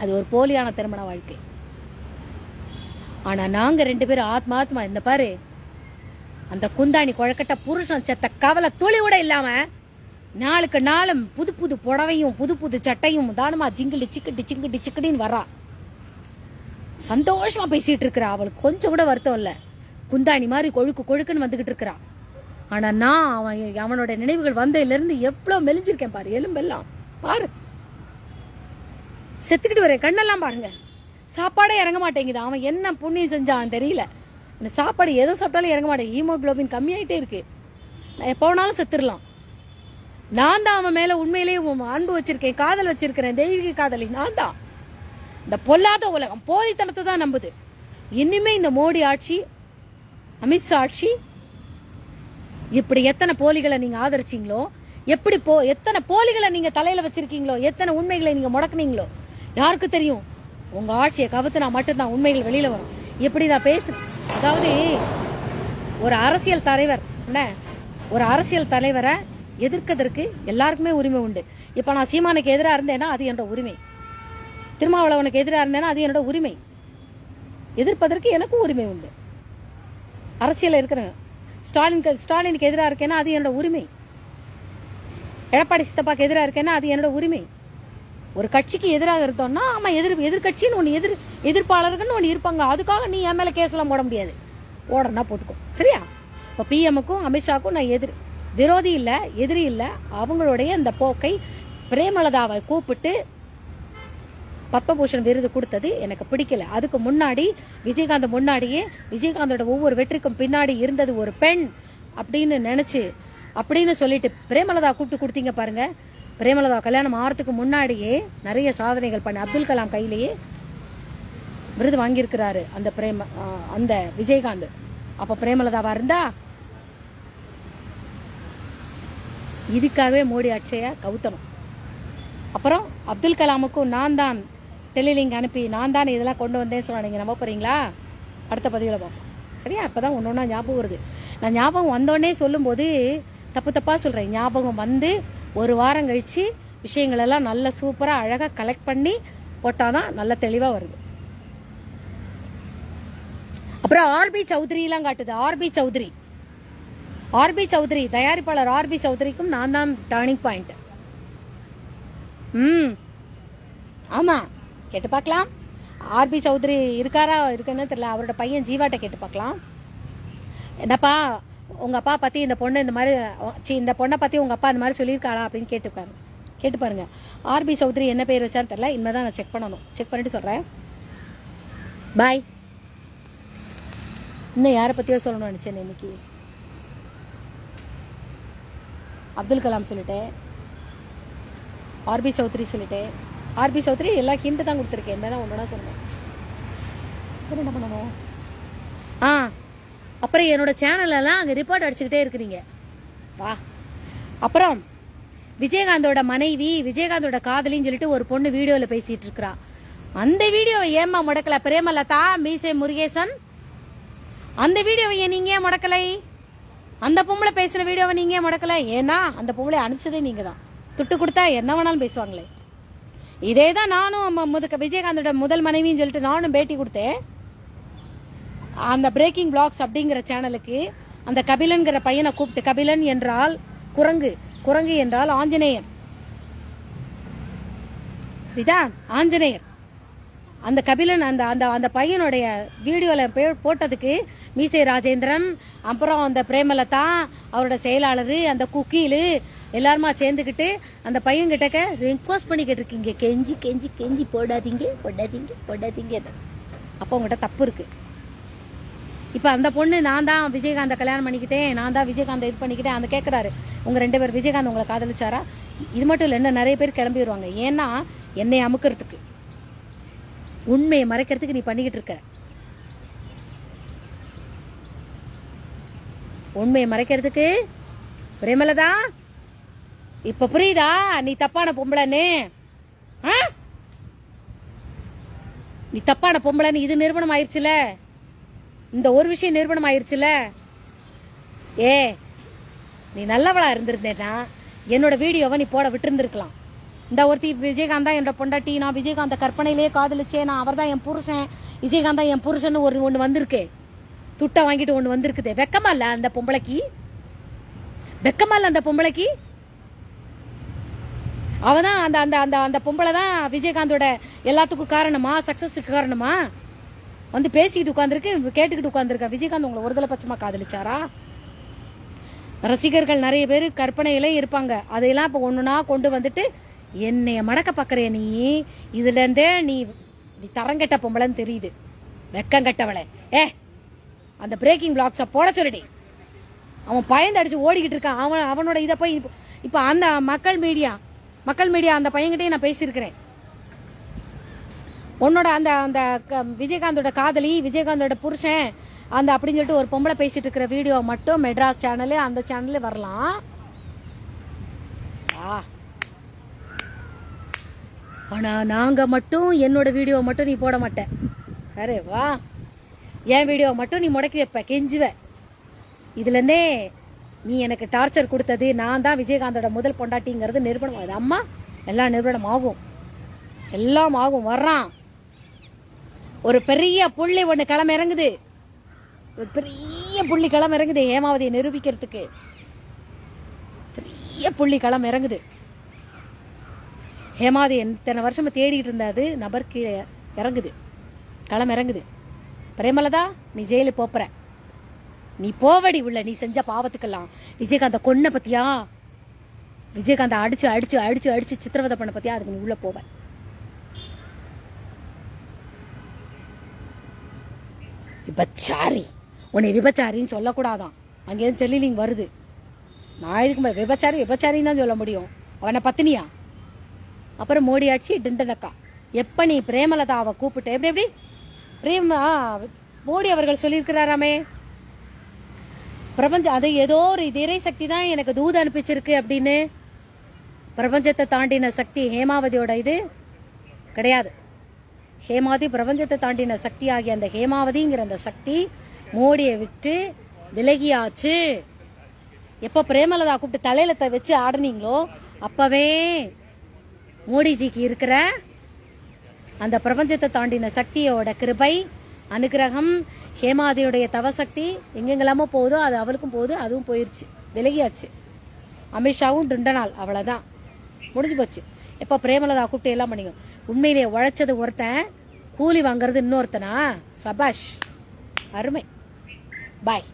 அது ஒரு போலியான திருமண வாழ்க்கை. ஆனா நாங்க 2 பேரும் ஆத்மா இந்த பாரு, அந்த குந்தாணி குழக்கட்ட புருஷன் செத்த கவலை துளி கூட இல்லாம நாளுக்கு நாளும் புது புடவையும் புது சட்டையும் தானமா ஜிங்கிடி சிக்கடின்னு வரா. சந்தோஷமா பேசிட்டு இருக்கிறா. அவளுக்கு கொஞ்சம் கூட வருத்தம் இல்ல. குந்தாணி மாதிரி கொழுக்குன்னு வந்துகிட்டு இருக்கிறா. ஆனா நான் அவனோட நினைவுகள் வந்ததுல இருந்து எவ்வளவு மெலிஞ்சிருக்கேன் பாரு. எலும்பெல்லாம் பாரு, செத்துக்கிட்டு வரேன். கண்ணெல்லாம் பாருங்க. சாப்பாடே இறங்க மாட்டேங்குது. அவன் என்ன புண்ணியம் செஞ்சான் தெரியல. இந்த சாப்பாடு எதை சாப்பிட்டாலும் இறங்க மாட்டேன். ஹீமோகுளோபின் கம்மியாயிட்டே இருக்கு. நான் எப்ப வேணாலும் செத்துடலாம். நான் தான் அவன் மேல உண்மையிலேயே அன்பு வச்சிருக்கேன், காதல் வச்சிருக்கிறேன், தெய்வீக காதலி நான் தான். இந்த பொல்லாத உலகம் போலித்தனத்தை தான் நம்புது. இனிமே இந்த மோடி ஆட்சி, அமித்ஷா ஆட்சி, இப்படி எத்தனை போலிகளை நீங்க ஆதரிச்சீங்களோ, எத்தனை போலிகளை நீங்க தலையில வச்சிருக்கீங்களோ, எத்தனை உண்மைகளை நீங்க முடக்குனீங்களோ யாருக்கு தெரியும். உங்க ஆட்சியை கவுத்துனா மட்டும்தான் உண்மைகள் வெளியில வரும். எப்படி நான் பேசுறேன். அதாவது ஒரு அரசியல் தலைவரை எதிர்க்கிறதுக்கு எல்லாருக்குமே உரிமை உண்டு. இப்ப நான் சீமானுக்கு எதிராக இருந்தேன்னா அது என்னோட உரிமை. திருமாவளவனுக்கு எதிராக இருந்தேன்னா அது என்னோட உரிமை. எதிர்ப்பதற்கு எனக்கும் உரிமை உண்டு. அரசியல் இருக்கிறேன். ஸ்டாலினுக்கு எதிராக இருக்கேன்னா அது என்னோட உரிமை. எடப்பாடி சித்தப்பாக்கு எதிராக இருக்கேன்னா அது என்னோட உரிமை. ஒரு கட்சிக்கு எதிராக இருந்தோம்னா ஆமா எதிர்கட்சின்னு ஒன்று எதிர்ப்பாளர்கள்னு ஒன்று இருப்பாங்க. அதுக்காக நீ என் மேல கேஸ் எல்லாம் போட முடியாது. போடனா போட்டுக்கோ, சரியா? இப்போ பிஎம்முக்கும் அமித்ஷாக்கும் நான் விரோதி இல்ல, எதிரி இல்ல. அவங்களுடைய அந்த போக்கை பிரேமலதாவை கூப்பிட்டு பத்மபூஷன் விருது கொடுத்தது எனக்கு பிடிக்கல. அதுக்கு முன்னாடி விஜயகாந்த் முன்னாடியே விஜயகாந்தோட ஒவ்வொரு வெற்றிக்கும் பின்னாடி இருந்தது ஒரு பெண் அப்படின்னு சொல்லிட்டு பிரேமலதா கூப்பிட்டு கொடுத்தீங்க பாருங்க. பிரேமலதா கல்யாணம் ஆறதுக்கு முன்னாடியே நிறைய சாதனைகள் பண்ண அப்துல் கலாம் கையிலேயே விருது வாங்கியிருக்கிறாரு அந்த விஜயகாந்த். அப்ப பிரேமலதாவா இருந்தா இதுக்காகவே மோடி ஆட்சியை கவுத்தணும். அப்புறம் அப்துல் கலாமுக்கும் நான் தான் டெலிலிங்க் அனுப்பி நான் தான் இதெல்லாம் கொண்டு வந்தேன்னு சொன்னா நீங்க நம்ப போறீங்களா? அடுத்த பதிவில் பார்ப்போம், சரியா? அப்பதான் ஒன்னொன்னா ஞாபகம் வருது. நான் ஞாபகம் வந்தோடனே சொல்லும் போது தப்பா சொல்றேன். ஞாபகம் வந்து ஒரு வாரம் கழிச்சு விஷயங்கள் எல்லாம் நல்ல சூப்பரா அழகா கலெக்ட் பண்ணி போட்டாதான் நல்ல தெளிவா வருது. அப்புறம் ஆர்பி சௌத்ரி எல்லாம் காட்டுது. ஆர்பி சௌத்ரி தயாரிப்பாளர் ஆர்பி சௌத்ரிக்கும் நான் தான் டர்னிங் பாயிண்ட். ஆமா, கேட்டு பார்க்கலாம். ஆர்பி சௌத்ரி இருக்குன்னு தெரியல. அவரோட பையன் ஜீவாட்ட கேட்டு பார்க்கலாம். என்னப்பா உங்க அப்பா பத்தி இந்த பொண்ணை பத்தி உங்க அப்பா இந்த மாதிரி சொல்லியிருக்காளா அப்படின்னு கேட்டு பாருங்க. ஆர்பி சௌத்ரி என்ன பேர் வச்சான்னு தெரியல. இனிமேதான் நான் செக் பண்ணிட்டு சொல்றேன். பாய். இன்னும் யாரை பத்தியோ சொல்லணும்னு நினைச்சேன் இன்னைக்கு. அப்துல் கலாம் சொல்லிட்டேன், ஆர்பி சௌத்ரி சொல்லிட்டேன். ஆர்பி சௌத்ரி எல்லா ஹிண்ட் தான் கொடுத்துருக்கேன், என்ன ஒன்றுனா சொன்னேன். என்ன பண்ணணும்? அப்புறம் என்னோட சேனலெல்லாம் அங்கே ரிப்போர்ட் அடிச்சுக்கிட்டே இருக்கிறீங்க வா. அப்புறம் விஜயகாந்தோட மனைவி, விஜயகாந்தோட காதலின்னு சொல்லிட்டு ஒரு பொண்ணு வீடியோவில் பேசிட்டு இருக்கிறா. அந்த வீடியோவை ஏமா முடக்கல? பிரேமலதா, மீசை முருகேசன், அந்த வீடியோவை ஏன் நீங்க ஏன் முடக்கலை? அந்த பொம்பளை பேசுற வீடியோவை நீங்க ஏன் முடக்கல? ஏன்னா அந்த பொம்பளை அனுப்பிச்சதே நீங்க தான். துட்டு கொடுத்தா என்ன வேணாலும் பேசுவாங்களே. இதே தான் நானும் விஜயகாந்தோட முதல் மனைவின்னு சொல்லிட்டு நானும் பேட்டி கொடுத்தேன். அந்த பிரேக்கிங் பிளாக்ஸ் அப்படிங்கிற சேனலுக்கு அந்த கபிலன்கிற பையனை கூப்பிட்டு, கபிலன் என்றால் குரங்கு, குரங்கு என்றால் ஆஞ்சநேயர், ஆஞ்சநேயர். அந்த கபிலன் அந்த அந்த அந்த பையனுடைய வீடியோல போட்டதுக்கு மீசை ராஜேந்திரன், அப்புறம் அந்த பிரேமலதா, அவரோட செயலாளர், அந்த குக்கீலு எல்லாருமா சேர்ந்துக்கிட்டு அந்த பையன் கிட்டக்க ரிக்வஸ்ட் பண்ணி கேட்டிருக்கீங்க, கெஞ்சி கெஞ்சி கெஞ்சி போடாதீங்க போடாதீங்க போடாதீங்க. அப்போ உங்ககிட்ட தப்பு இருக்கு. இப்ப அந்த பொண்ணு நான் தான் விஜயகாந்த கல்யாணம் பண்ணிக்கிட்டேன், நான் தான் விஜயகாந்த் இது பண்ணிக்கிட்டேன், அந்த கேட்கிறாரு உங்க 2 பேர் விஜயகாந்த் உங்களை காதலிச்சாரா? இது மட்டும் இல்லை, இன்னும் நிறைய பேர் கிளம்பி வருவாங்க. ஏன்னா என்னை அமுக்கிறதுக்கு, உண்மையை மறைக்கிறதுக்கு நீ பண்ணிக்கிட்டு இருக்க. உண்மையை மறைக்கிறதுக்கு பிரேமலதா இப்ப புரியுதா நீ தப்பான பொம்பளைன்னு? நீ தப்பான பொம்பளைன்னு இது நிரூபணம் ஆயிருச்சுல, இந்த ஒரு விஷயம் நிரூபணம் ஆயிருச்சுல. நீ நல்லவளா இருந்திருந்தேன்னா என்னோட வீடியோவை நீ போட விட்டு இருந்திருக்கலாம். இந்த ஒருத்தி விஜயகாந்த் தான் என்னோட பொண்டாட்டி, நான் விஜயகாந்த கற்பனையிலேயே காதலிச்சேன், நான் அவர் தான் என் புருஷன், விஜயகாந்த் தான் என் புருஷன் ஒண்ணு வந்திருக்கு, துட்டை வாங்கிட்டு ஒண்ணு வந்திருக்குது. வெக்கமா இல்ல அந்த பொம்பளைக்கு? வெக்கமா இல்ல அந்த பொம்பளைக்கு? அவதான் அந்த அந்த அந்த அந்த பொம்பளை தான் விஜயகாந்தோட எல்லாத்துக்கும் காரணமா, சக்சஸுக்கு காரணமா? வந்து பேசிக்கிட்டு உட்காந்துருக்கு, கேட்டுக்கிட்டு உட்காந்துருக்கா. விஜயகாந்த் உங்களை ஒருதலை பட்சமா காதலிச்சாரா? ரசிகர்கள் நிறைய பேர் கற்பனையிலே இருப்பாங்க. அதையெல்லாம் இப்ப ஒண்ணுனா கொண்டு வந்துட்டு என்னைய மடக்க பாக்குற நீ. இதுல இருந்தே நீ தரங்கட்ட பொம்பளைன்னு தெரியுது, வெக்கங்கட்டவளை. அந்த பிரேக்கிங் பிளாக்ஸ போட சொல்லிட்டே அவன் பயந்து அடிச்சு ஓடிக்கிட்டு இருக்கான். அவனோட இதை போய் இப்ப அந்த மக்கள் மீடியா அந்த பையன்கிட்டே நான் பேசியிருக்கிறேன். உன்னோட அந்த அந்த விஜயகாந்தோட காதலி, விஜயகாந்தோட புருஷன் அந்த அப்படின்னு சொல்லிட்டு ஒரு பொம்பளை பேசிட்டு இருக்கிற வீடியோ மட்டும் மெட்ராஸ் சேனலு, அந்த சேனல்ல வரலாம். ஆனா நாங்க மட்டும் என்னோட வீடியோ மட்டும் நீ போட மாட்டேன். அரே வா, என் வீடியோ மட்டும் நீ முடக்கி வைப்ப, கெஞ்சுவ. இதுல இருந்தே நீ எனக்கு டார்ச்சர் கொடுத்தது, நான் தான் விஜயகாந்தோட முதல் பொண்டாட்டிங்கிறது நிரூபணம் ஆகுது. அம்மா எல்லாம் நிரூபணம் ஆகும், எல்லாம் ஆகும். வர்றான் ஒரு பெரிய புள்ளி ஒண்ணு கிளம்ப இறங்குது, ஒரு பெரிய புள்ளி கிளம்ப இறங்குது ஹேமாவதியை நிரூபிக்கிறதுக்கு. பெரிய புள்ளி கிளம்ப இறங்குது. ஹேமாவதி எத்தனை வருஷமா தேடிட்டு இருந்தாது நபர் கீழே இறங்குது, களம் இறங்குது. பிரேமலதா நீ ஜெயிலுக்கு போற, நீ போவடி உள்ள. நீ செஞ்ச பாவத்துக்கெல்லாம் விஜயகாந்த கொன்ன பத்தியா, விஜயகாந்த அடிச்சு அடிச்சு அடிச்சு அடிச்சு சித்திரவதை பண்ண பத்தியா, அதுக்கு நீ உள்ள போவ. விபச்சாரி, உன்னை விபச்சாரின்னு சொல்லக்கூடாதான், அங்கேருந்து செல்லிலிங் வருது. நான் இதுக்கு விபச்சாரி விபச்சாரின்னு தான் சொல்ல முடியும். அவனை பத்தினியா? அப்புறம் மோடி ஆட்சி டிண்டனக்கா. எப்ப நீ பிரேமலதாவை கூப்பிட்டு எப்படி எப்படி மோடி அவர்கள் சொல்லியிருக்கிறாராமே, பிரபஞ்சம் அதை ஏதோ ஒரு இறை சக்தி தான் எனக்கு தூது அனுப்பிச்சிருக்கு அப்படின்னு. பிரபஞ்சத்தை தாண்டின சக்தி ஹேமாவதியோட இது கிடையாது. ஹேமாவதி பிரபஞ்சத்தை தாண்டின சக்தி ஆகிய அந்த ஹேமாவதிங்கிற அந்த சக்தி மோடியை விட்டு விலகியாச்சு. எப்ப பிரேமலதா கூப்பிட்டு தலையில வச்சு ஆடுனீங்களோ அப்பவே மோடிஜிக்கு இருக்கிற அந்த பிரபஞ்சத்தை தாண்டின சக்தியோட கிருபை அனுகிரகம், ஹேமாவதியுடைய தவசக்தி எங்கெங்கெல்லாமோ போகுதோ அது அவளுக்கும் போகுது, அதுவும் போயிருச்சு, விலகியாச்சு. அமித்ஷாவும் டிண்டனால், அவ்வளவுதான், முடிஞ்சு போச்சு. எப்ப பிரேமலதா கூப்பிட்டு எல்லாம் பண்ணிக்கோ. உண்மையிலேயே உழைச்சது ஒருத்தன், கூலி வாங்குறது இன்னொருத்தனா? சபாஷ், அருமை. பாய்.